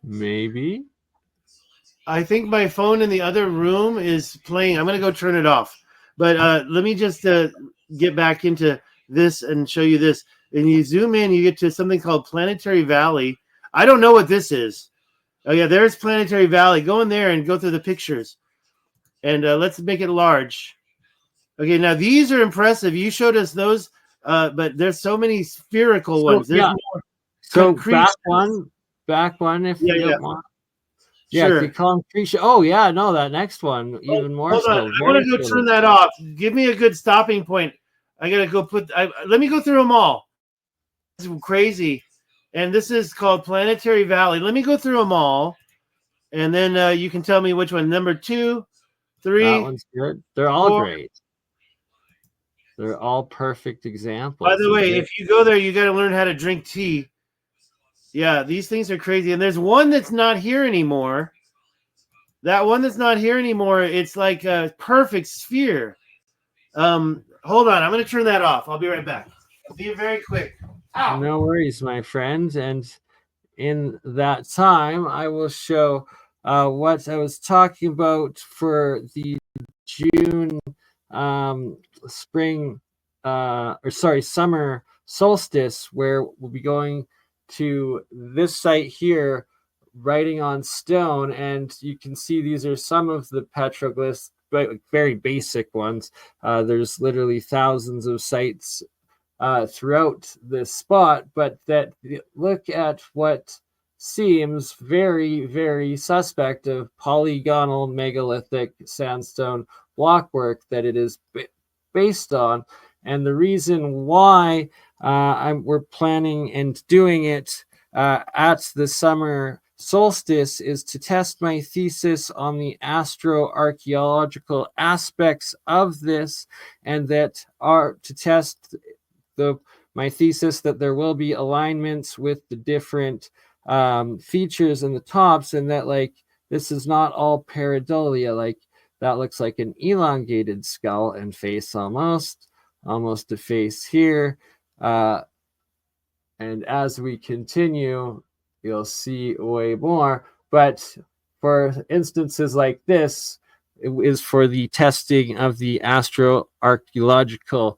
Maybe. I think my phone in the other room is playing. I'm going to go turn it off. But let me just get back into this and show you this. And you zoom in, you get to something called Planetary Valley. I don't know what this is. Oh, yeah, there's Planetary Valley. Go in there and go through the pictures. And let's make it large. Okay, now these are impressive. You showed us those, but there's so many spherical ones. There's more concrete. Back one if you don't want. Yeah, sure. Concrete. Oh, yeah, no, that next one, even more hold so. On. I want to go turn that off. Give me a good stopping point. I got to go let me go through them all. This is crazy. And this is called Planetary Valley. Let me go through them all, and then you can tell me which one. Number 2, 3. That one's good. They're all 4. Great. They're all perfect examples. By the way, if you go there, you got to learn how to drink tea. Yeah, these things are crazy. And there's one that's not here anymore. That one that's not here anymore, it's like a perfect sphere. Hold on. I'm going to turn that off. I'll be right back. I'll be very quick. Ow. No worries, my friend. And in that time, I will show what I was talking about for the June summer solstice, where we'll be going to this site here, writing on stone. And you can see these are some of the petroglyphs, very basic ones. There's literally thousands of sites throughout this spot, but that look at what seems very, very suspect of polygonal megalithic sandstone blockwork that it is based on. And the reason why we're planning and doing it at the summer solstice is to test my thesis on the astroarchaeological aspects of this, and that are to test my thesis that there will be alignments with the different features in the tops, and that like this is not all pareidolia. Like that looks like an elongated skull and face, almost a face here. And as we continue, you'll see way more. But for instances like this, it is for the testing of the astroarchaeological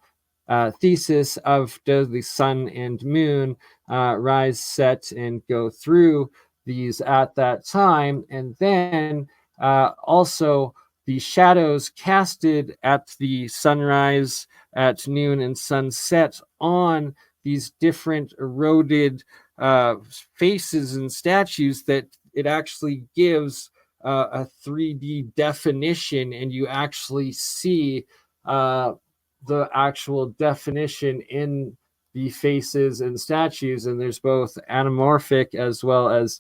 thesis of does the sun and moon rise, set, and go through these at that time. And then also the shadows casted at the sunrise, at noon, and sunset on these different eroded faces and statues that it actually gives a 3D definition, and you actually see the actual definition in the faces and statues, and there's both anamorphic as well as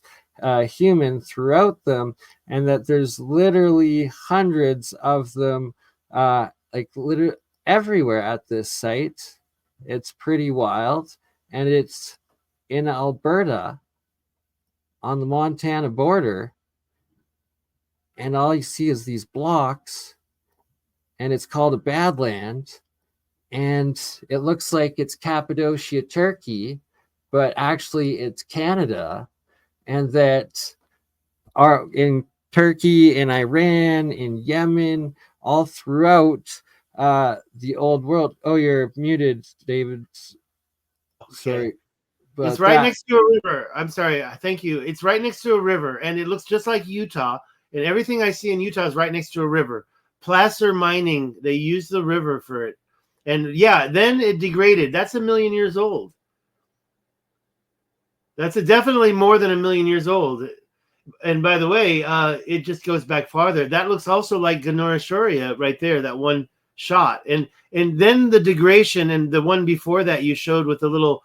human throughout them, and that there's literally hundreds of them like literally everywhere at this site. It's pretty wild, and it's in Alberta on the Montana border, and all you see is these blocks, and it's called a Badland, and it looks like it's Cappadocia, Turkey, but actually it's Canada, and that are in Turkey, in Iran, in Yemen, all throughout the old world. Oh, you're muted, David. Okay. Sorry. But it's right next to a river. I'm sorry. Thank you. It's right next to a river, and it looks just like Utah. And everything I see in Utah is right next to a river. Placer mining, they use the river for it. And yeah, then it degraded. That's 1 million years old. That's definitely more than 1 million years old. And by the way, it just goes back farther. That looks also like Ganorachoria right there, that one shot. And then the degradation, and the one before that you showed with the little,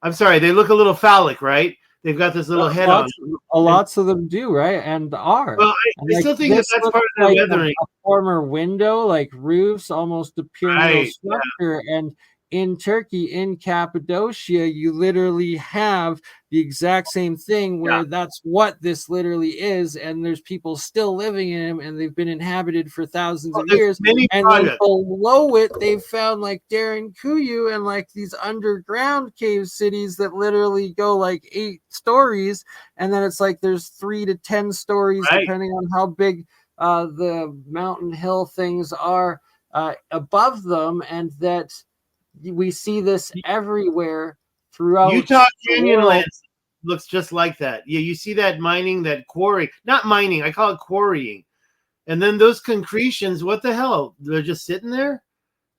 I'm sorry, they look a little phallic, right? They've got this little head on. Lots of them do, right? And are. Well, I still think that's part of the weathering. A former window, like roofs, almost a pyramidal structure. Yeah. And in Turkey, in Cappadocia, you literally have the exact same thing where that's what this literally is, and there's people still living in them, and they've been inhabited for thousands of years. And then below it, they've found like Derinkuyu and like these underground cave cities that literally go like 8 stories, and then it's like there's 3 to 10 stories depending on how big the mountain hill things are above them, and that we see this everywhere throughout Utah Canyonlands. Looks just like that. Yeah, you see that mining, that quarry. Not mining, I call it quarrying. And then those concretions, what the hell? They're just sitting there?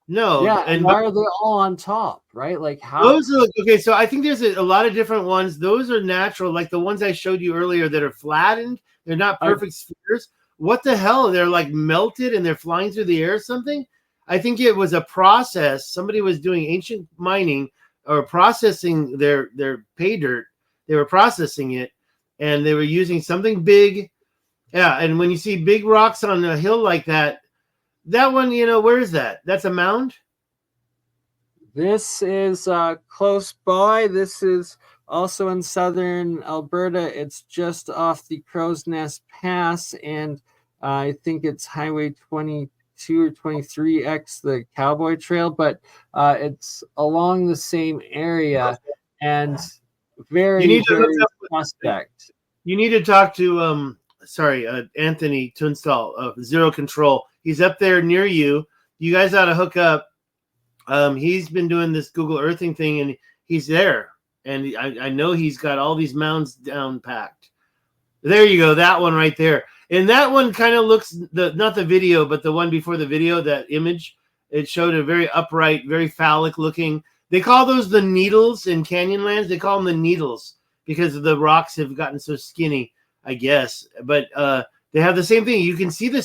No. Yeah, and why are they all on top, right? Like how? Those are okay. So I think there's a lot of different ones. Those are natural, like the ones I showed you earlier that are flattened. They're not perfect spheres. What the hell? They're like melted and they're flying through the air or something? I think it was a process. Somebody was doing ancient mining or processing their pay dirt. They were processing it, and they were using something big. Yeah, and when you see big rocks on a hill like that, that one, where is that? That's a mound? This is close by. This is also in southern Alberta. It's just off the Crow's Nest Pass, and I think it's Highway 22 or 23X, the Cowboy Trail, but it's along the same area, and very suspect. You need to talk to Anthony Tunstall of Zero Control. He's up there near you. You guys ought to hook up. He's been doing this Google Earthing thing, and he's there, and I know he's got all these mounds down packed. There you go, that one right there. And that one kind of looks, not the video, but the one before the video, that image, it showed a very upright, very phallic looking. They call those the needles in Canyonlands. They call them the needles because the rocks have gotten so skinny, I guess. But they have the same thing. You can see the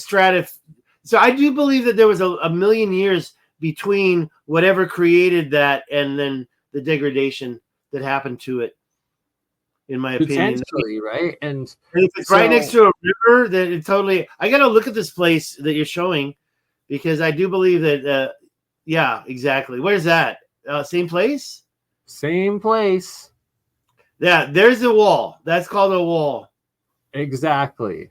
So I do believe that there was a million years between whatever created that and then the degradation that happened to it. In my opinion, right? And if it's right next to a river, then it totally. I got to look at this place that you're showing, because I do believe that. Yeah, exactly. Where's that? Same place. Same place. Yeah, there's a wall. That's called a wall. Exactly.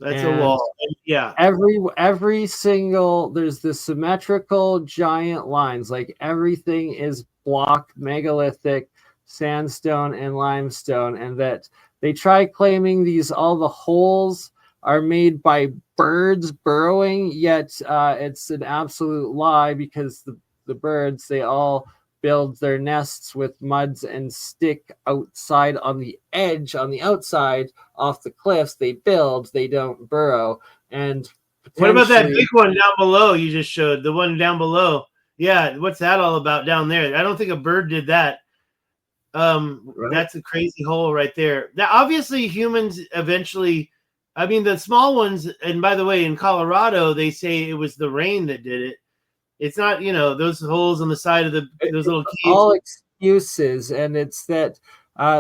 That's a wall. And yeah. Every single, there's the symmetrical giant lines. Like everything is block megalithic sandstone and limestone, and that they try claiming all the holes are made by birds burrowing, yet it's an absolute lie, because the birds, they all build their nests with muds and stick outside on the edge, on the outside off the cliffs. They build, they don't burrow. And what about that big one down below you just showed? The one down below. Yeah, what's that all about down there? I don't think a bird did that. Right. That's a crazy hole right there. Now, obviously, humans eventually. I mean, the small ones. And by the way, in Colorado, they say it was the rain that did it. It's not, those holes on the side of those little caves. All excuses, and it's that.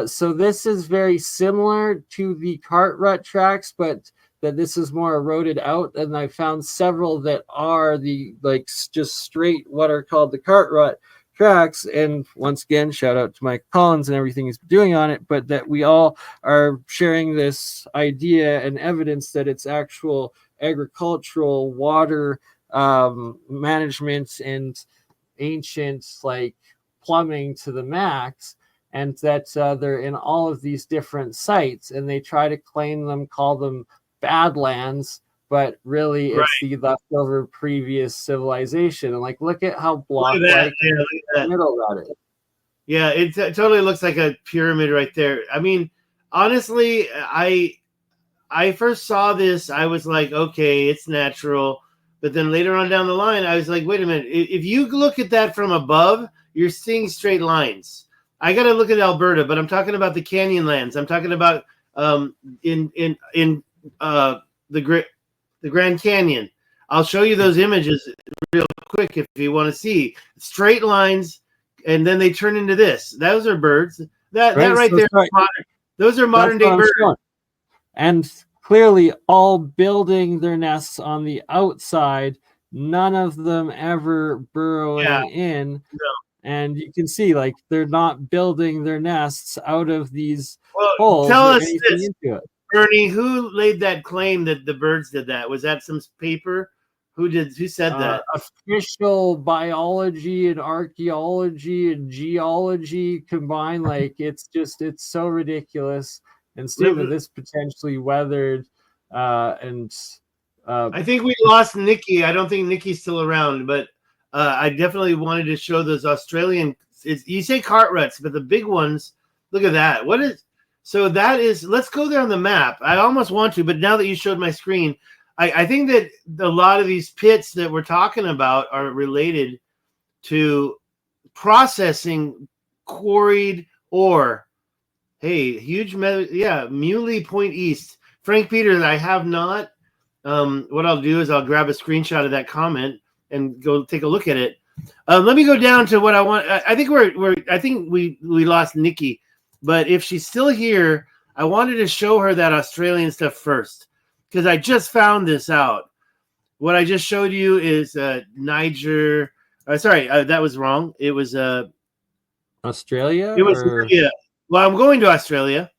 So this is very similar to the cart rut tracks, but that this is more eroded out. And I found several that are the just straight what are called the cart rut tracks. And once again, shout out to Mike Collins and everything he's doing on it. But that we all are sharing this idea and evidence that it's actual agricultural water management and ancient plumbing to the max, and that they're in all of these different sites, and they try to call them badlands, but really it's the leftover previous civilization. And look at how block like the middle that is. Yeah, it totally looks like a pyramid right there. I mean, honestly, I first saw this, I was like, okay, it's natural. But then later on down the line, I was like, wait a minute. If you look at that from above, you're seeing straight lines. I got to look at Alberta, but I'm talking about the canyon lands. I'm talking about in the Grand Canyon. I'll show you those images real quick if you want to see straight lines, and then they turn into this. Those are birds. That right there. Those are modern day birds. And clearly all building their nests on the outside, none of them ever burrowing in. No. And you can see they're not building their nests out of these holes. Tell us this, Bernie, who laid that claim that the birds did that? Was that some paper? Who said that? Official biology and archaeology and geology combined. It's so ridiculous. And Stephen, this potentially weathered and I think we lost Nikki. I don't think Nikki's still around, but I definitely wanted to show those Australian. You say cart ruts, but the big ones. Look at that. That is. Let's go there on the map. I almost want to, but now that you showed my screen, I think that a lot of these pits that we're talking about are related to processing quarried ore. Hey, huge, Muley Point East. Frank Peters, I have not. What I'll do is I'll grab a screenshot of that comment and go take a look at it. Let me go down to what I want. I think I think we lost Nikki, but if she's still here, I wanted to show her that Australian stuff first because I just found this out. What I just showed you is Niger. Sorry, that was wrong. It was Australia. It was Well, I'm going to Australia,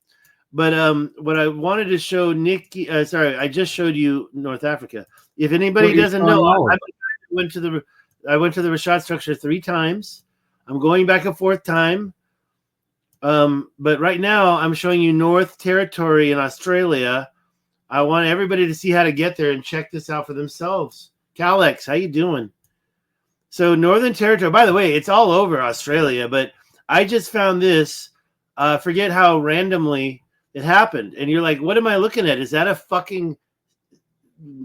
but what I wanted to show Nikki, I just showed you North Africa. If anybody doesn't know, I went to the Rashad structure 3 times. I'm going back a 4th time. But right now I'm showing you North Territory in Australia. I want everybody to see how to get there and check this out for themselves. Calex, how you doing? So Northern Territory, by the way, it's all over Australia, but I just found this. Forget how randomly it happened. And you're like, what am I looking at? Is that a fucking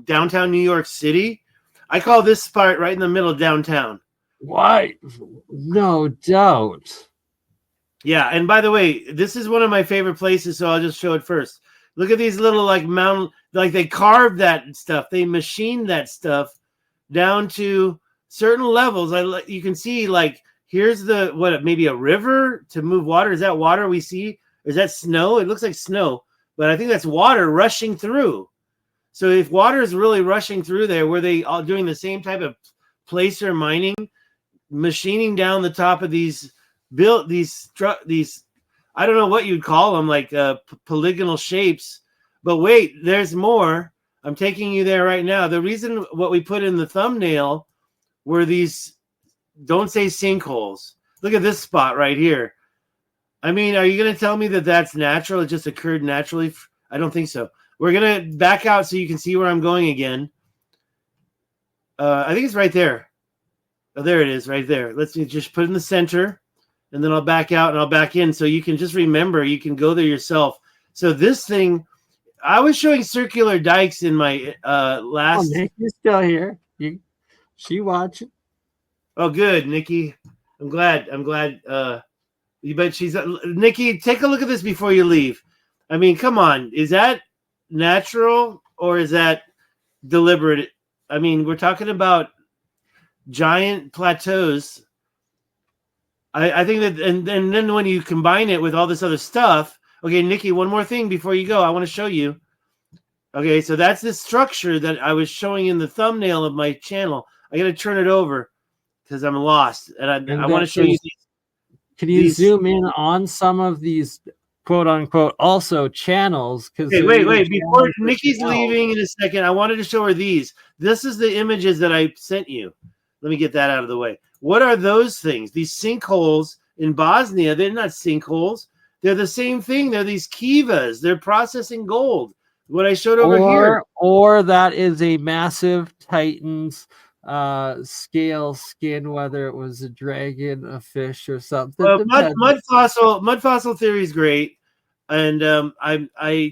downtown New York City? I call this part right in the middle of downtown. Why? No doubt. Yeah, and by the way, this is one of my favorite places, so I'll just show it first. Look at these little mountain, they carved that stuff. They machined that stuff down to certain levels. You can see here's maybe a river to move water. Is that water we see? Is that snow? It looks like snow, but I think that's water rushing through. So if water is really rushing through there, were they all doing the same type of placer mining, machining down the top of these I don't know what you'd call them, polygonal shapes. But wait, there's more. I'm taking you there right now. The reason what we put in the thumbnail were these. Don't say sinkholes. Look at this spot right here. I mean, are you going to tell me that that's natural? It just occurred naturally? I don't think so. We're going to back out so you can see where I'm going again. I think it's right there. Oh, there it is, right there. Let's just put it in the center, and then I'll back out and I'll back in so you can just remember. You can go there yourself. So this thing, I was showing circular dikes in my last. Oh, Nikki's still here. She watching. Oh, good, Nikki. I'm glad. But she's Nikki. Take a look at this before you leave. I mean, come on. Is that natural or is that deliberate? I mean, we're talking about giant plateaus. I think that, and then when you combine it with all this other stuff. Okay, Nikki, one more thing before you go. I want to show you. Okay, so that's the structure that I was showing in the thumbnail of my channel. I got to turn it over because I'm lost, and I want to show you these. Can you zoom in on some of these quote unquote also channels? Because wait. Before Nikki's leaving in a second, I wanted to show her these. This is the images that I sent you. Let me get that out of the way. What are those things? These sinkholes in Bosnia, they're not sinkholes. They're the same thing. They're these kivas. They're processing gold. What I showed over here. Or that is a massive Titan's scale skin, whether it was a dragon, a fish, or something. Mud fossil theory is great, and I'm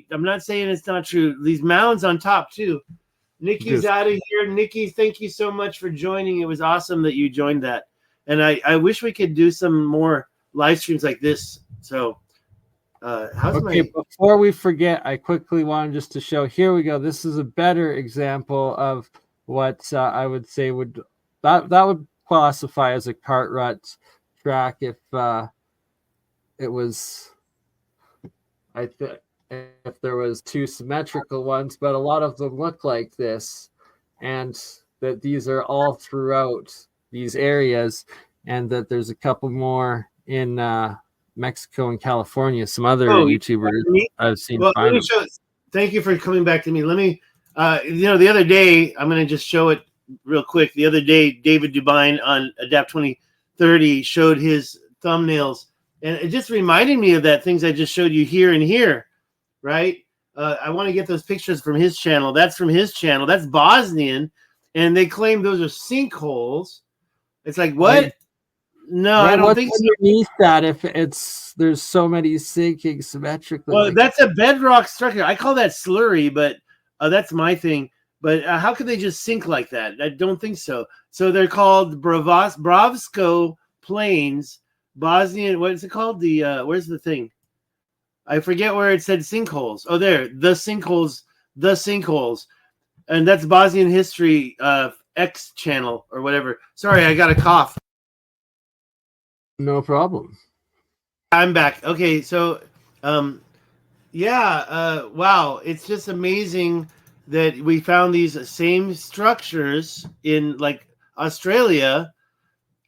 not saying it's not true. These mounds on top too. Nikki's out of here. Nikki, thank you so much for joining. It was awesome that you joined that, and I wish we could do some more live streams like this. So, before we forget, I quickly wanted just to show. Here we go. This is a better example of what I would say would classify as a cart rut track if it was, if there was two symmetrical ones, but a lot of them look like this, and that these are all throughout these areas, and that there's a couple more in Mexico and California. Some other YouTubers I've seen. Thank you for coming back to me. Let me. The other day, I'm going to just show it real quick. The other day, David Dubine on Adapt 2030 showed his thumbnails, and it just reminded me of that things I just showed you here and here, right? I want to get those pictures from his channel. That's from his channel. That's Bosnian, and they claim those are sinkholes. It's like, what? No, I don't think so. Underneath that, if there's so many sinking symmetrically. Well, that's a bedrock structure. I call that slurry, but that's my thing. But how could they just sink like that? I don't think so. So they're called Bravsko Plains, Bosnian. What is it called? Where's the thing? I forget where it said sinkholes. Oh, there. The sinkholes. And that's Bosnian History X channel or whatever. Sorry, I got a cough. No problem. I'm back. Okay, so wow, it's just amazing that we found these same structures in like Australia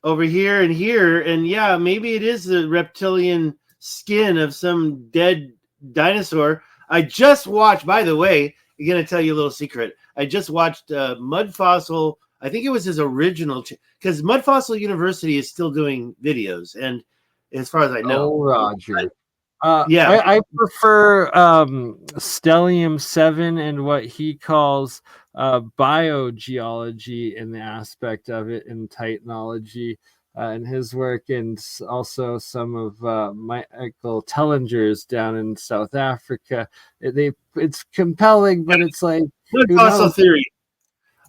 over here and here, and yeah, maybe it is the reptilian skin of some dead dinosaur. I just watched, by the way, I'm gonna tell you a little secret. I just watched Mud Fossil. I think it was his original, because Mud Fossil University is still doing videos, and as far as I know, Roger. I prefer Stellium 7 and what he calls biogeology in the aspect of it in Titanology in his work, and also some of Michael Tellinger's down in South Africa. It's compelling, but it's like Mud Fossil theory.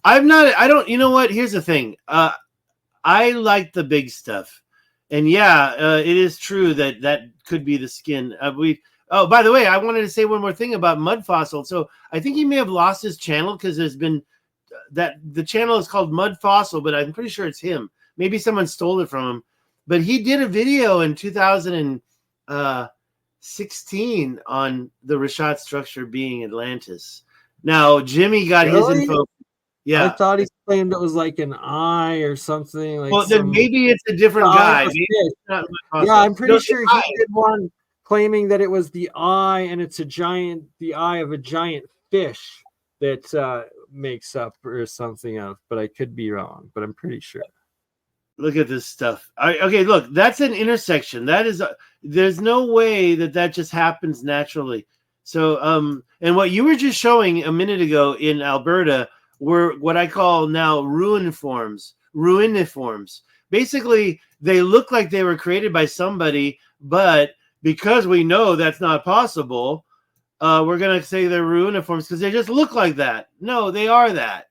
You know what? Here's the thing. I like the big stuff. And it is true that could be the skin. By the way, I wanted to say one more thing about Mud Fossil. So I think he may have lost his channel because there's been the channel is called Mud Fossil, but I'm pretty sure it's him. Maybe someone stole it from him. But he did a video in 2016 on the Rashat structure being Atlantis. Now Jimmy got his info. Yeah, I thought he claimed it was like an eye or something. Like, well, then maybe it's a different guy. I'm pretty sure he did one claiming that it was the eye, and it's the eye of a giant fish that makes up or something of. But I could be wrong. But I'm pretty sure. Look at this stuff. Okay, look, that's an intersection. There's no way that just happens naturally. So, and what you were just showing a minute ago in Alberta were what I call now ruiniforms. Basically, they look like they were created by somebody, but because we know that's not possible, we're going to say they're ruiniforms because they just look like that. No, they are that.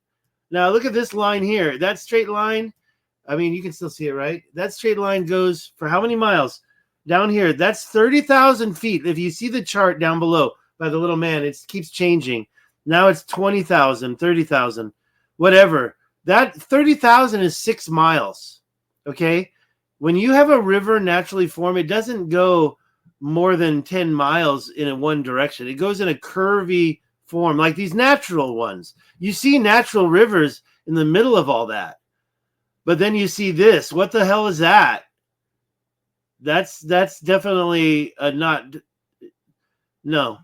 Now, look at this line here. That straight line, I mean, you can still see it, right? That straight line goes for how many miles? down here, that's 30,000 feet. If you see the chart down below by the little man, it keeps changing. Now it's 20,000, 30,000, whatever. That 30,000 is 6 miles. Okay. When you have a river naturally form, it doesn't go more than 10 miles in one direction. It goes in a curvy form, like these natural ones. You see natural rivers in the middle of all that. But then you see this. What the hell is that? That's definitely no.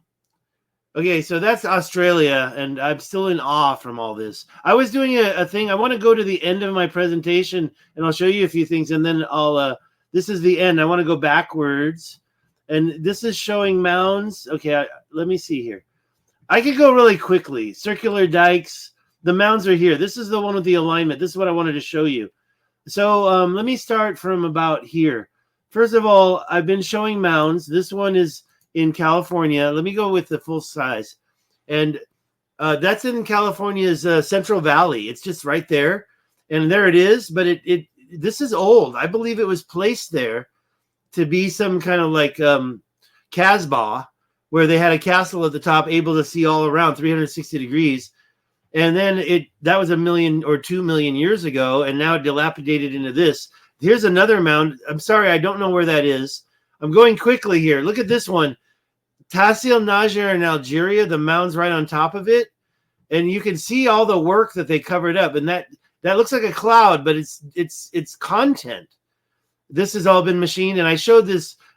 Okay, so that's Australia, and I'm still in awe from all this. I was doing a thing. I want to go to the end of my presentation, and I'll show you a few things, and then this is the end. I want to go backwards, and this is showing mounds. Okay, let me see here. I could go really quickly. Circular dikes. The mounds are here. This is the one with the alignment. This is what I wanted to show you. So let me start from about here. First of all, I've been showing mounds. This one is in California. Let me go with the full size. And that's in California's Central Valley. It's just right there. And there it is. But this is old. I believe it was placed there to be some kind of like Casbah, where they had a castle at the top, able to see all around 360 degrees. And then that was 1 million or 2 million years ago, and now dilapidated into this. Here's another mound. I'm sorry, I don't know where that is. I'm going quickly here. Look at this one. Tassil Najer in Algeria, the mound's right on top of it. And you can see all the work that they covered up. And that looks like a cloud, but it's content. This has all been machined. And I showed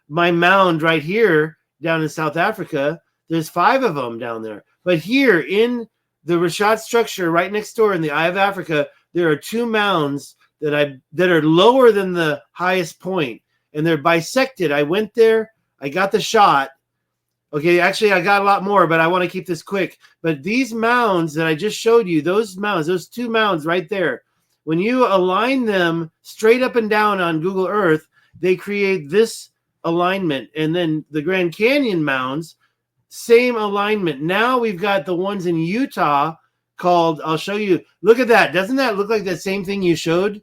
my mound right here down in South Africa. There's 5 of them down there. But here in the Reshat structure right next door in the Eye of Africa, there are 2 mounds that are lower than the highest point, and they're bisected. I went there, I got the shot. Okay, actually I got a lot more, but I want to keep this quick. But these mounds that I just showed you, those 2 mounds right there, when you align them straight up and down on Google Earth, they create this alignment. And then the Grand Canyon mounds, same alignment. Now we've got the ones in Utah called, I'll show you. Look at that. Doesn't that look like the same thing you showed?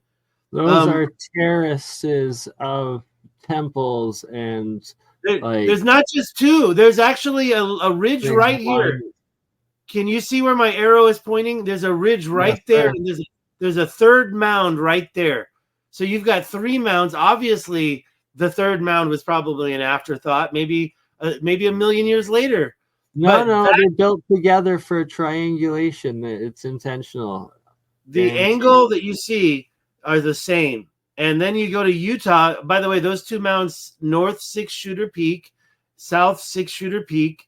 Those are terraces of temples, and there's not just 2. There's actually a ridge right here. Can you see where my arrow is pointing? There's a ridge right there, and there's a 3rd mound right there. So you've got 3 mounds. Obviously, the 3rd mound was probably an afterthought. Maybe 1 million years later. No, they're built together for triangulation. It's intentional. The angle that you see are the same. And then you go to Utah. By the way, those 2 mounds, north 6 Shooter Peak, south 6 Shooter Peak,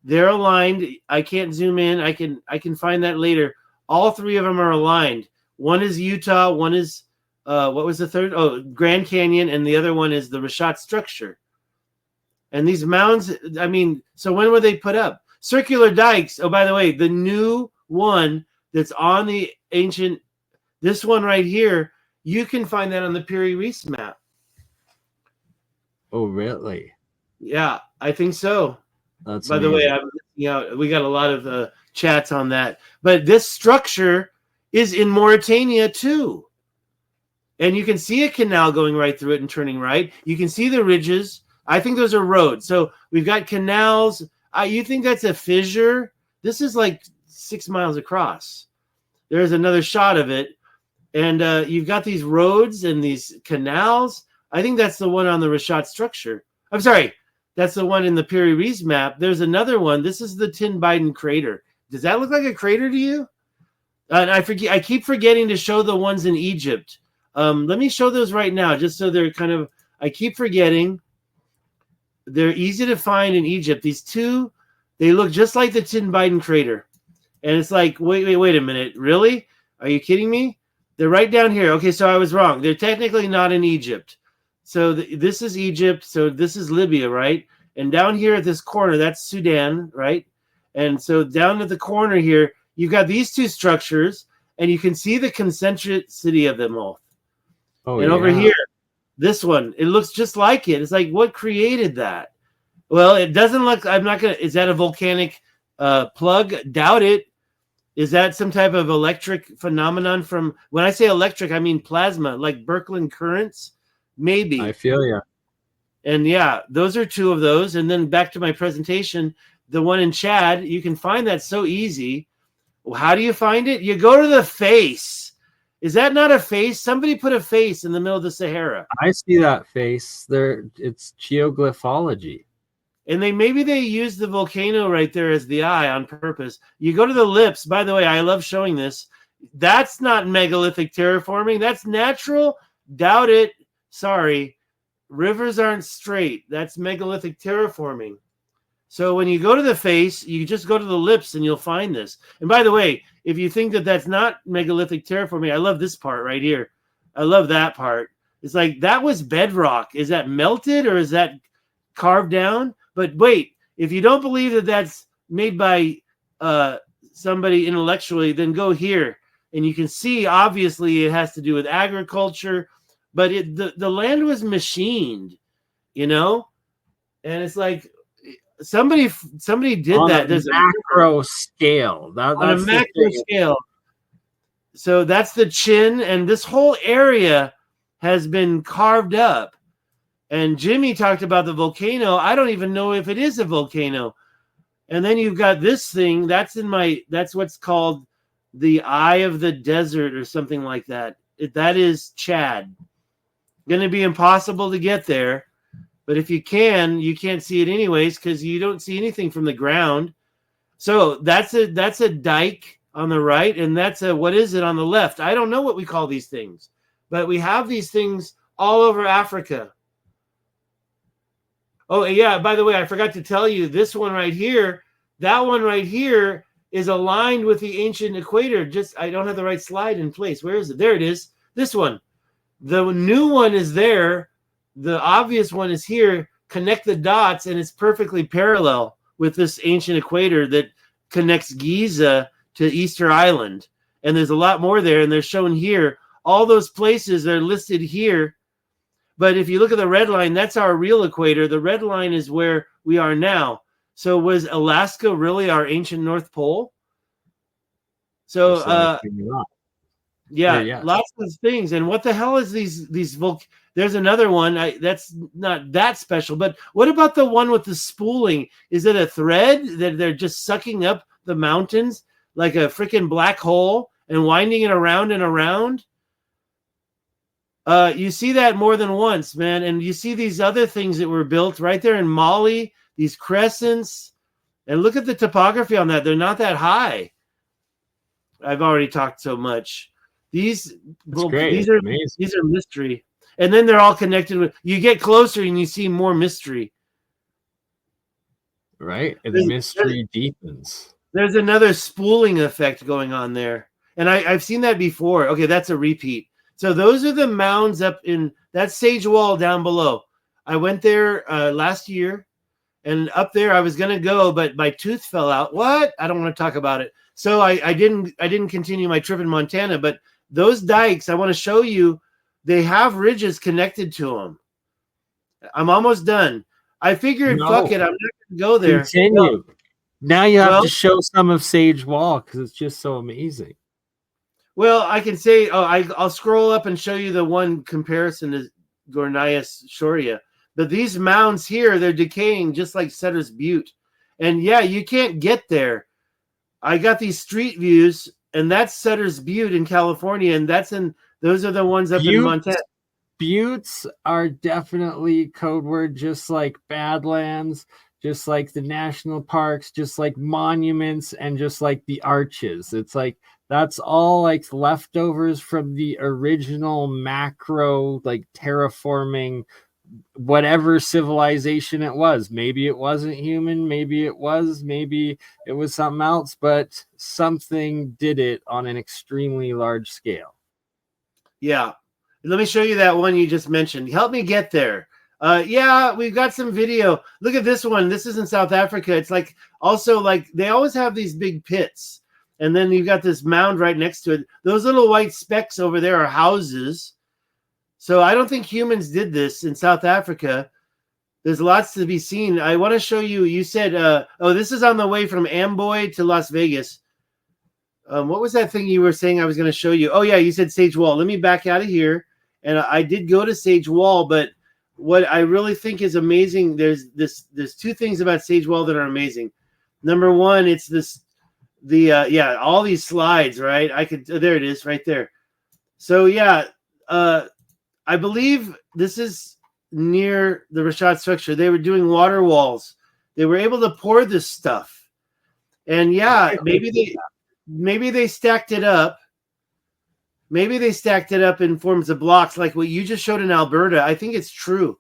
they're aligned. I can't zoom in. I can find that later. All 3 of them are aligned. One is Utah. One is what was the third? Oh, Grand Canyon, and the other one is the Reshat structure. And these mounds, I mean, so when were they put up? Circular dikes. Oh, by the way, the new one that's on the ancient, this one right here, you can find that on the Piri Reis map. Oh, really? Yeah, I think so. That's by the way, we got a lot of chats on that. But this structure is in Mauritania too. And you can see a canal going right through it and turning right. You can see the ridges. I think those are roads. So we've got canals. You think that's a fissure? This is like 6 miles across. There's another shot of it. And you've got these roads and these canals. I think that's the one on the Reshat structure. I'm sorry. That's the one in the Piri Reis map. There's another one. This is the Tin Biden crater. Does that look like a crater to you? And I keep forgetting to show the ones in Egypt. Let me show those right now, just so they're kind of, I keep forgetting. They're easy to find in Egypt. These 2, they look just like the Tin Biden crater. And it's like, wait a minute. Really? Are you kidding me? They're right down here. Okay, so I was wrong. They're technically not in Egypt. So this is Egypt. So this is Libya, right? And down here at this corner, that's Sudan, right? And so down at the corner here, you've got these 2 structures, and you can see the concentricity of them all. Oh, and over here, this one, it looks just like it. It's like, what created that? Well, it doesn't look, is that a volcanic plug? Doubt it. Is that some type of electric phenomenon from, when I say electric, I mean plasma, like Birkeland currents? Maybe. I feel you. And yeah, those are two of those. And then back to my presentation, the one in Chad, you can find that so easy. Well, how do you find it? You go to the face. Is that not a face? Somebody put a face in the middle of the Sahara. I see that face there. It's geoglyphology. And maybe they use the volcano right there as the eye on purpose. You go to the lips. By the way, I love showing this. That's not megalithic terraforming. That's natural. Doubt it. Sorry. Rivers aren't straight. That's megalithic terraforming. So when you go to the face, you just go to the lips and you'll find this. And by the way, if you think that that's not megalithic terraforming, I love this part right here. I love that part. It's like that was bedrock. Is that melted or is that carved down? But wait, if you don't believe that that's made by somebody intellectually, then go here. And you can see, obviously, it has to do with agriculture. But the land was machined, you know? And it's like somebody did on that. There's a macro scale. On a macro scale. So that's the chin. And this whole area has been carved up. And Jimmy talked about the volcano. I don't even know if it is a volcano. And then you've got this thing. That's what's called the Eye of the Desert or something like that. That is Chad. Going to be impossible to get there. But if you can't see it anyways because you don't see anything from the ground. So that's a dike on the right. And that's what is it on the left? I don't know what we call these things. But we have these things all over Africa. Oh, yeah, by the way, I forgot to tell you, this one right here, that one right here is aligned with the ancient equator. I don't have the right slide in place. Where is it? There it is. This one. The new one is there. The obvious one is here. Connect the dots, and it's perfectly parallel with this ancient equator that connects Giza to Easter Island. And there's a lot more there, and they're shown here. All those places are listed here. But if you look at the red line, that's our real equator. The red line is where we are now. So was Alaska really our ancient North Pole? So, yeah, lots of things. And what the hell is these there's another one. That's not that special. But what about the one with the spooling? Is it a thread that they're just sucking up the mountains like a freaking black hole and winding it around and around? You see that more than once, man. And you see these other things that were built right there in Mali, these crescents. And look at the topography on that. They're not that high. I've already talked so much. These are mystery. And then they're all connected with, you get closer and you see more mystery. Right. And the mystery deepens. There's another spooling effect going on there. And I've seen that before. Okay, that's a repeat. So those are the mounds up in that Sage Wall down below. I went there last year, and up there I was going to go, but my tooth fell out. What? I don't want to talk about it. So I didn't continue my trip in Montana, but those dikes, I want to show you, they have ridges connected to them. I'm almost done. I figured, fuck it, I'm not going to go there. Continue. No. Now you have to show some of Sage Wall because it's just so amazing. Well, I can say, I'll scroll up and show you the one comparison to Gornias Shoria. But these mounds here, they're decaying just like Sutter's Butte. And yeah, you can't get there. I got these street views, and that's Sutter's Butte in California, and those are the ones up in Montana. Buttes are definitely code word, just like Badlands, just like the national parks, just like monuments, and just like the arches. It's like that's all like leftovers from the original macro, like terraforming, whatever civilization it was. Maybe it wasn't human, maybe it was something else, but something did it on an extremely large scale. Yeah. Let me show you that one you just mentioned. Help me get there. Yeah, we've got some video. Look at this one. This is in South Africa. It's like also like they always have these big pits. And then you've got this mound right next to it. Those little white specks over there are houses. So I don't think humans did this in South Africa. There's lots to be seen. I want to show you. You said, this is on the way from Amboy to Las Vegas. What was that thing you were saying I was going to show you? Oh, yeah, you said Sage Wall. Let me back out of here. And I did go to Sage Wall, but what I really think is amazing, there's two things about Sage Wall that are amazing. Number one, it's all these slides, right? There it is right there. So yeah, I believe this is near the Rashad structure. They were doing water walls. They were able to pour this stuff. And yeah, maybe they stacked it up. Maybe they stacked it up in forms of blocks like what you just showed in Alberta. I think it's true.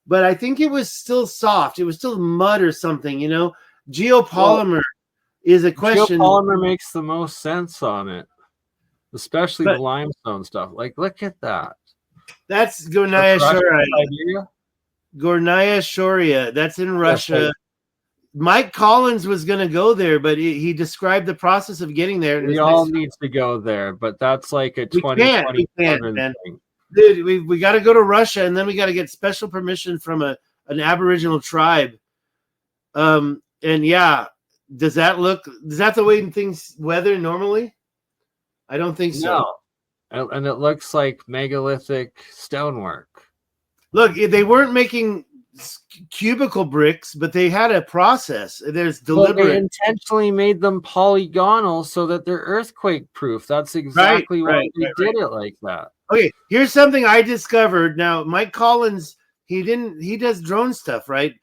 But I think it was still soft. It was still mud or something, you know. Geopolymer is a question. Geopolymer makes the most sense on it, especially the limestone stuff. Like, look at that. That's Gornaya Shoria. Gornaya Shoria. That's in Russia. Mike Collins was going to go there, but he described the process of getting there. We all need to go there, but that's like a 2020 thing. Dude, we got to go to Russia, and then we got to get special permission from an Aboriginal tribe. And yeah, is that the way things weather normally? I don't think so. No. And it looks like megalithic stonework. Look, they weren't making cubicle bricks, but they had a process. There's deliberate. Well, they intentionally made them polygonal so that they're earthquake proof. That's exactly why they did it like that. Okay, here's something I discovered. Now, Mike Collins, he does drone stuff, right?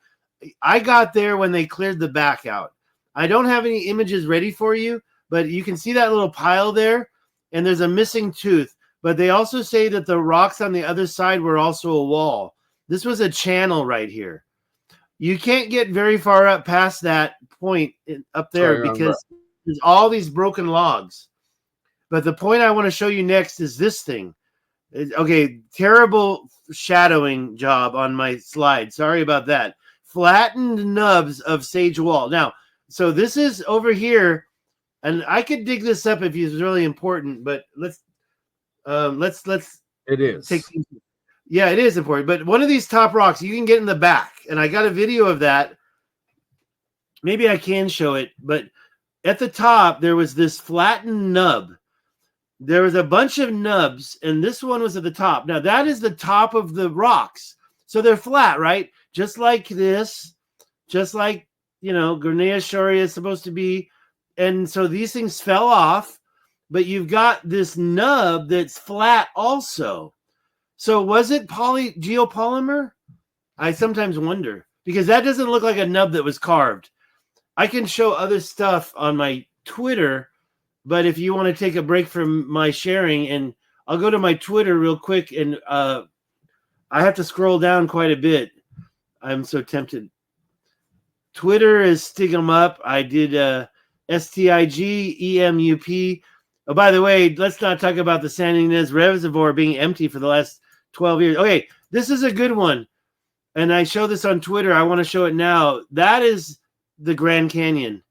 I got there when they cleared the back out. I don't have any images ready for you, but you can see that little pile there, and there's a missing tooth. But they also say that the rocks on the other side were also a wall. This was a channel right here. You can't get very far up past that point up there because there's all these broken logs. But the point I want to show you next is this thing. Okay, terrible shadowing job on my slide. Sorry about that. Flattened nubs of sage wall. Now, so this is over here, and I could dig this up if it's really important, but let's it is. Yeah, it is important. But one of these top rocks, you can get in the back. And I got a video of that. Maybe I can show it. But at the top, there was this flattened nub. There was a bunch of nubs, and this one was at the top. Now, that is the top of the rocks. So they're flat, right? Just like this. Just like, Gornaya Shoria is supposed to be. And so these things fell off. But you've got this nub that's flat also. So was it geopolymer? I sometimes wonder, because that doesn't look like a nub that was carved. I can show other stuff on my Twitter, but if you want to take a break from my sharing, and I'll go to my Twitter real quick, and I have to scroll down quite a bit. I'm so tempted. Twitter is Stigem Up. I did STIGEMUP. Oh, by the way, let's not talk about the San Ynez Reservoir being empty for the last 12 years. Okay, this is a good one. And I show this on Twitter. I want to show it now. That is the Grand Canyon.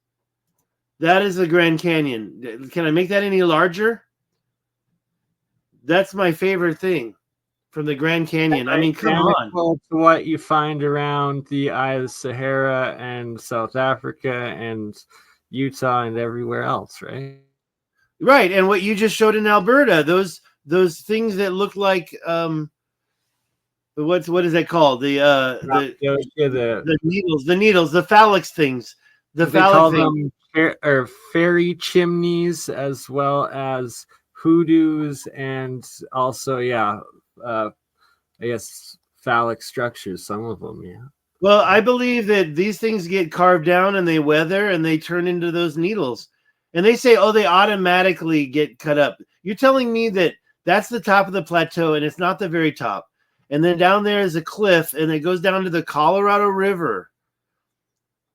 That is the Grand Canyon. Can I make that any larger? That's my favorite thing from the Grand Canyon. I mean, come on. To what you find around the Eye of the Sahara and South Africa and Utah and everywhere else, right? Right, and what you just showed in Alberta, those things that look like what is that called? The needles, the phallic things, or fairy chimneys, as well as hoodoos, and also I guess phallic structures. Some of them, yeah. Well, I believe that these things get carved down and they weather and they turn into those needles. And they say, they automatically get cut up. You're telling me that that's the top of the plateau and it's not the very top. And then down there is a cliff and it goes down to the Colorado River.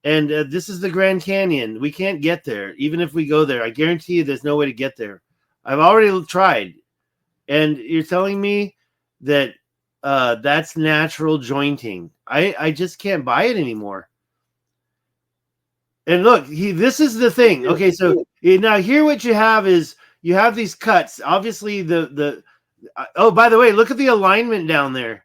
And this is the Grand Canyon. We can't get there, even if we go there. I guarantee you there's no way to get there. I've already tried. And you're telling me that that's natural jointing. I just can't buy it anymore. And look, this is the thing. Okay, so now here what you have is you have these cuts. Obviously, by the way, look at the alignment down there.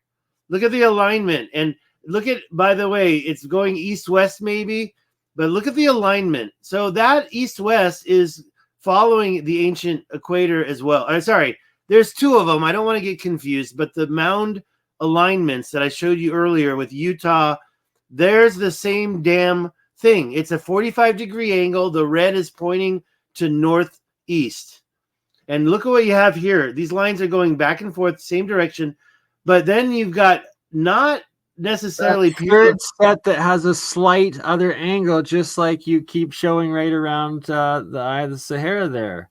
Look at the alignment. And look at, by the way, it's going east-west maybe, but look at the alignment. So that east-west is following the ancient equator as well. Sorry, there's two of them. I don't want to get confused, but the mound alignments that I showed you earlier with Utah, there's the same damn thing. It's a 45-degree angle. The red is pointing to northeast. And look at what you have here. These lines are going back and forth, same direction. But then you've got not necessarily that third set that has a slight other angle, just like you keep showing right around the Eye of the Sahara there.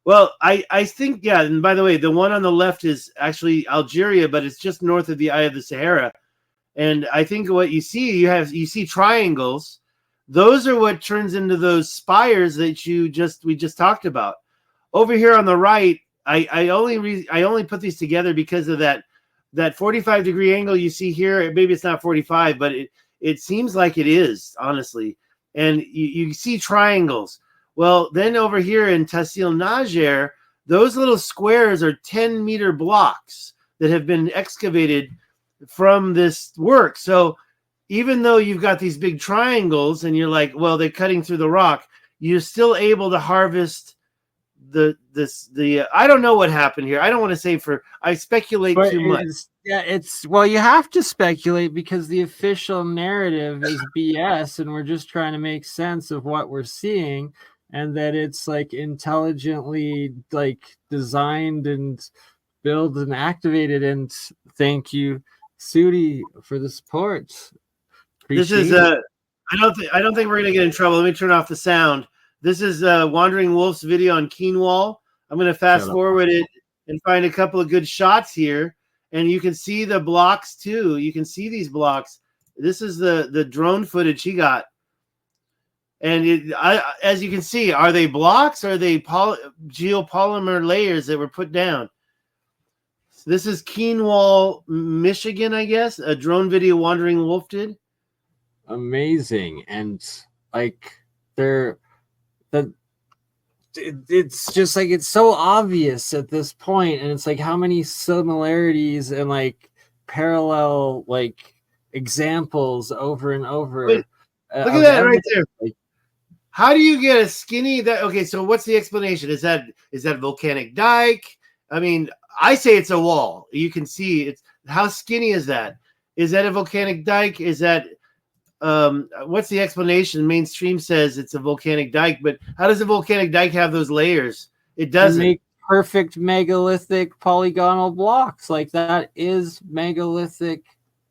Well, I think, yeah, and by the way, the one on the left is actually Algeria, but it's just north of the Eye of the Sahara. And I think what you see triangles. Those are what turns into those spires that we just talked about. Over here on the right, I only put these together because of that 45-degree angle you see here. Maybe it's not 45, but it seems like it is, honestly. And you see triangles. Well, then over here in Tassil Najer, those little squares are 10-meter blocks that have been excavated from this work. So even though you've got these big triangles and you're like, well, they're cutting through the rock, you're still able to harvest the I don't know what happened here. I don't want to say I speculate too much. Well, you have to speculate because the official narrative is BS, and we're just trying to make sense of what we're seeing, and that it's like intelligently like designed and built and activated. And thank you, Sudi, for the support. This is I don't think we're gonna get in trouble. Let me turn off the sound. This is Wandering Wolf's video on Queenwall. I'm going to fast forward it and find a couple of good shots here. And you can see the blocks too. You can see these blocks. This is the drone footage he got. And as you can see, are they blocks or are they geopolymer layers that were put down? So this is Queenwall, Michigan, I guess. A drone video Wandering Wolf did. Amazing. And like it's just like it's so obvious at this point, and it's like how many similarities and like parallel like examples over and over. Wait, look at that right there. Like, how do you get a skinny okay, so what's the explanation? Is that volcanic dike? I mean, I say it's a wall. You can see it's how skinny is that? Is that a volcanic dike? Is that what's the explanation? Mainstream says it's a volcanic dike, but how does a volcanic dike have those layers? It doesn't. Make perfect megalithic polygonal blocks. Like that is megalithic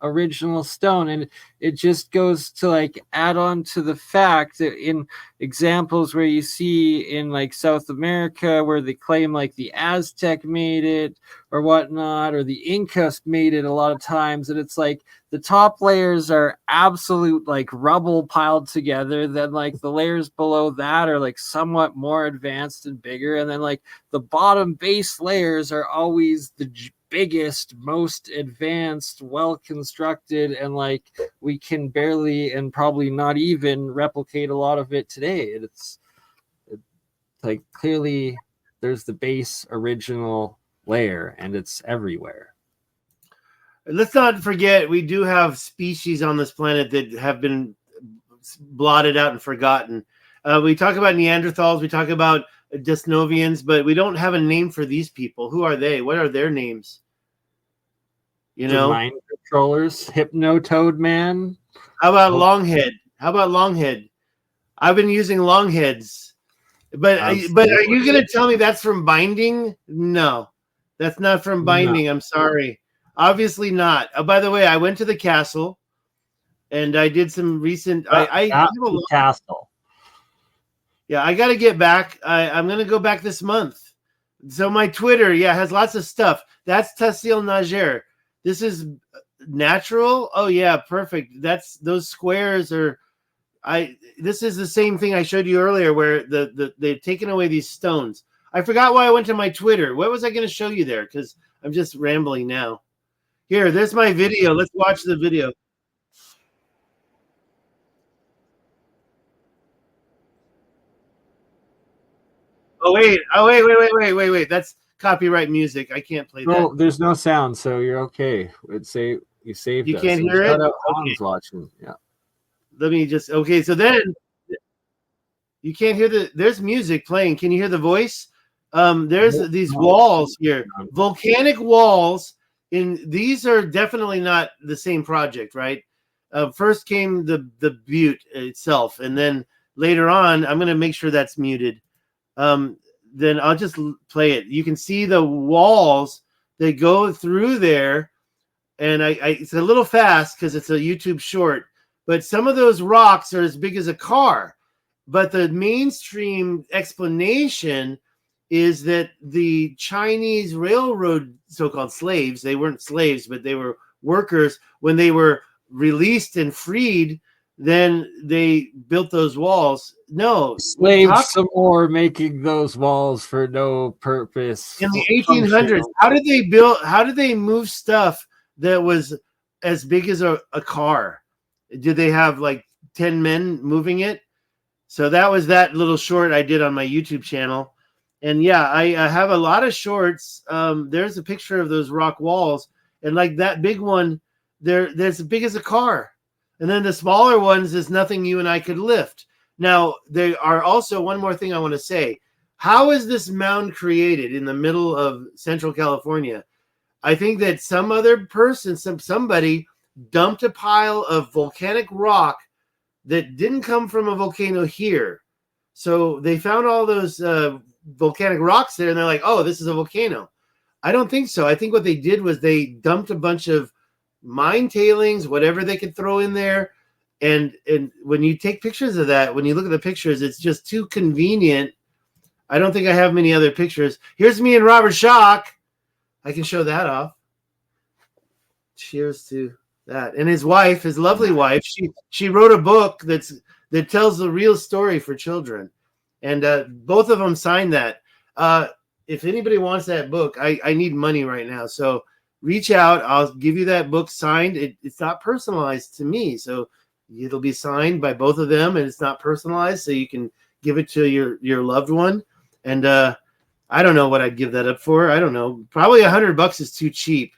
original stone, and it just goes to like add on to the fact that in examples where you see in like South America where they claim like the Aztec made it or whatnot, or the Incas made it a lot of times, and it's like the top layers are absolute like rubble piled together, then like the layers below that are like somewhat more advanced and bigger, and then like the bottom base layers are always the biggest, most advanced, well constructed, and like we can barely and probably not even replicate a lot of it today. It's like clearly there's the base original layer and it's everywhere. Let's not forget we do have species on this planet that have been blotted out and forgotten. We talk about Neanderthals, we talk about Desnovians, but we don't have a name for these people. Who are they? What are their names? You know, mind controllers, Hypnotoad Man. How about Longhead? I've been using Longheads, but are you going to tell me that's from Binding? No, that's not from Binding. No. I'm sorry, obviously not. By the way, I went to the castle, and I did some recent. Castle. Yeah, I got to get back. I'm going to go back this month. So my Twitter, has lots of stuff. That's Tassil Najer. This is natural. Oh yeah, perfect. That's those squares are. This is the same thing I showed you earlier, where they've taken away these stones. I forgot why I went to my Twitter. What was I going to show you there? Because I'm just rambling now. Here, there's my video. Let's watch the video. Oh wait. That's copyright music. I can't play that. No, there's no sound, so you're okay. You saved you us. Can't hear it? Okay. Watching. Yeah. Let me just so then you can't hear there's music playing. Can you hear the voice? There's these walls here. Volcanic walls these are definitely not the same project, right? First came the butte itself, and then later on, I'm going to make sure that's muted. Then I'll just play it. You can see the walls that go through there, and it's a little fast because it's a YouTube short, but some of those rocks are as big as a car. But the mainstream explanation is that the Chinese railroad so-called slaves, they weren't slaves, but they were workers, when they were released and freed, then they built those walls. No, slaves some more, making those walls for no purpose. In the 1800s, how did they move stuff that was as big as a car? Did they have like 10 men moving it? So that was that little short I did on my YouTube channel. And yeah, I have a lot of shorts. There's a picture of those rock walls, and like that big one, there's as big as a car. And then the smaller ones is nothing you and I could lift. Now, there are also one more thing I want to say. How is this mound created in the middle of Central California? I think that some other person, somebody dumped a pile of volcanic rock that didn't come from a volcano here. So they found all those volcanic rocks there, and they're like, oh, this is a volcano. I don't think so. I think what they did was they dumped a bunch of mine tailings, whatever they could throw in there. And when you take pictures of that, when you look at the pictures, it's just too convenient. I don't think I have many other pictures. Here's me and Robert Schock. I can show that off. Cheers to that. And his wife, his lovely wife, she wrote a book that tells the real story for children. And both of them signed that. If anybody wants that book, I need money right now. So reach out. I'll give you that book signed. It's not personalized to me. So it'll be signed by both of them, and it's not personalized. So you can give it to your loved one. And I don't know what I'd give that up for. I don't know. Probably $100 is too cheap.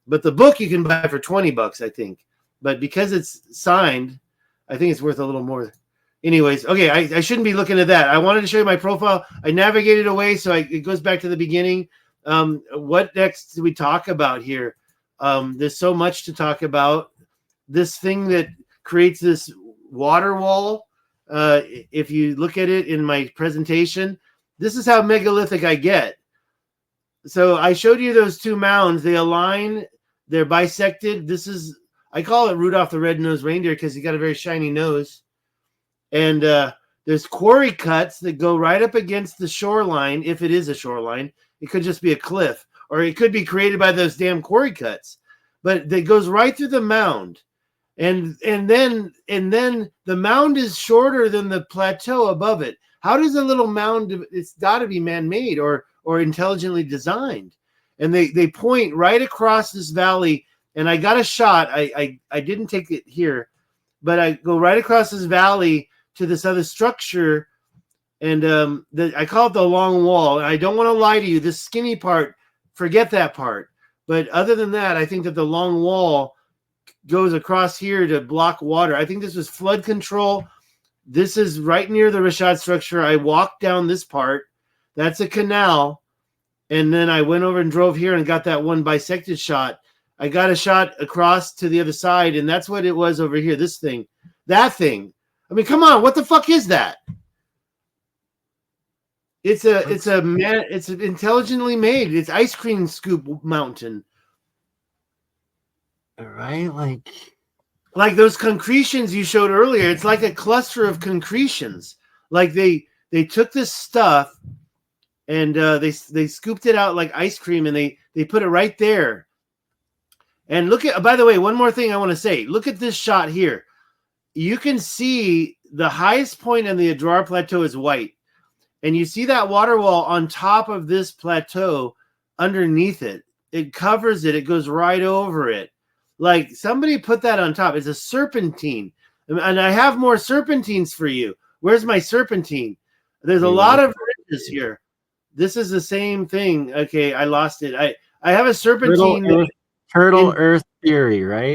But the book you can buy for $20, I think. But because it's signed, I think it's worth a little more. Anyways, okay, I shouldn't be looking at that. I wanted to show you my profile. I navigated away, so it goes back to the beginning. What next do we talk about here? There's so much to talk about. This thing that creates this water wall, if you look at it in my presentation, this is how megalithic I get. So I showed you those two mounds. They align. They're bisected. I call it Rudolph the Red-Nosed Reindeer because he got a very shiny nose. And there's quarry cuts that go right up against the shoreline, if it is a shoreline. It could just be a cliff, or it could be created by those damn quarry cuts. But it goes right through the mound. And then the mound is shorter than the plateau above it. How does a little mound, it's got to be man-made or intelligently designed. And they point right across this valley. And I got a shot. I didn't take it here, but I go right across this valley to this other structure. And I call it the long wall. And I don't want to lie to you. This skinny part, forget that part. But other than that, I think that the long wall goes across here to block water. I think this was flood control. This is right near the Rashad structure. I walked down this part. That's a canal. And then I went over and drove here and got that one bisected shot. I got a shot across to the other side, and that's what it was over here. This thing. That thing. I mean, come on. What the fuck is that? It's intelligently made. It's ice cream scoop mountain. All right, like those concretions you showed earlier. It's like a cluster of concretions. Like they took this stuff and they scooped it out like ice cream, and they put it right there. And look at, by the way, one more thing I want to say. Look at this shot here. You can see the highest point in the Adrar Plateau is white. And you see that water wall on top of this plateau underneath it. It covers it. It goes right over it. Like somebody put that on top. It's a serpentine. And I have more serpentines for you. Where's my serpentine? There's a lot of ridges here. This is the same thing. Okay, I lost it. I have a serpentine. Turtle Earth theory, right?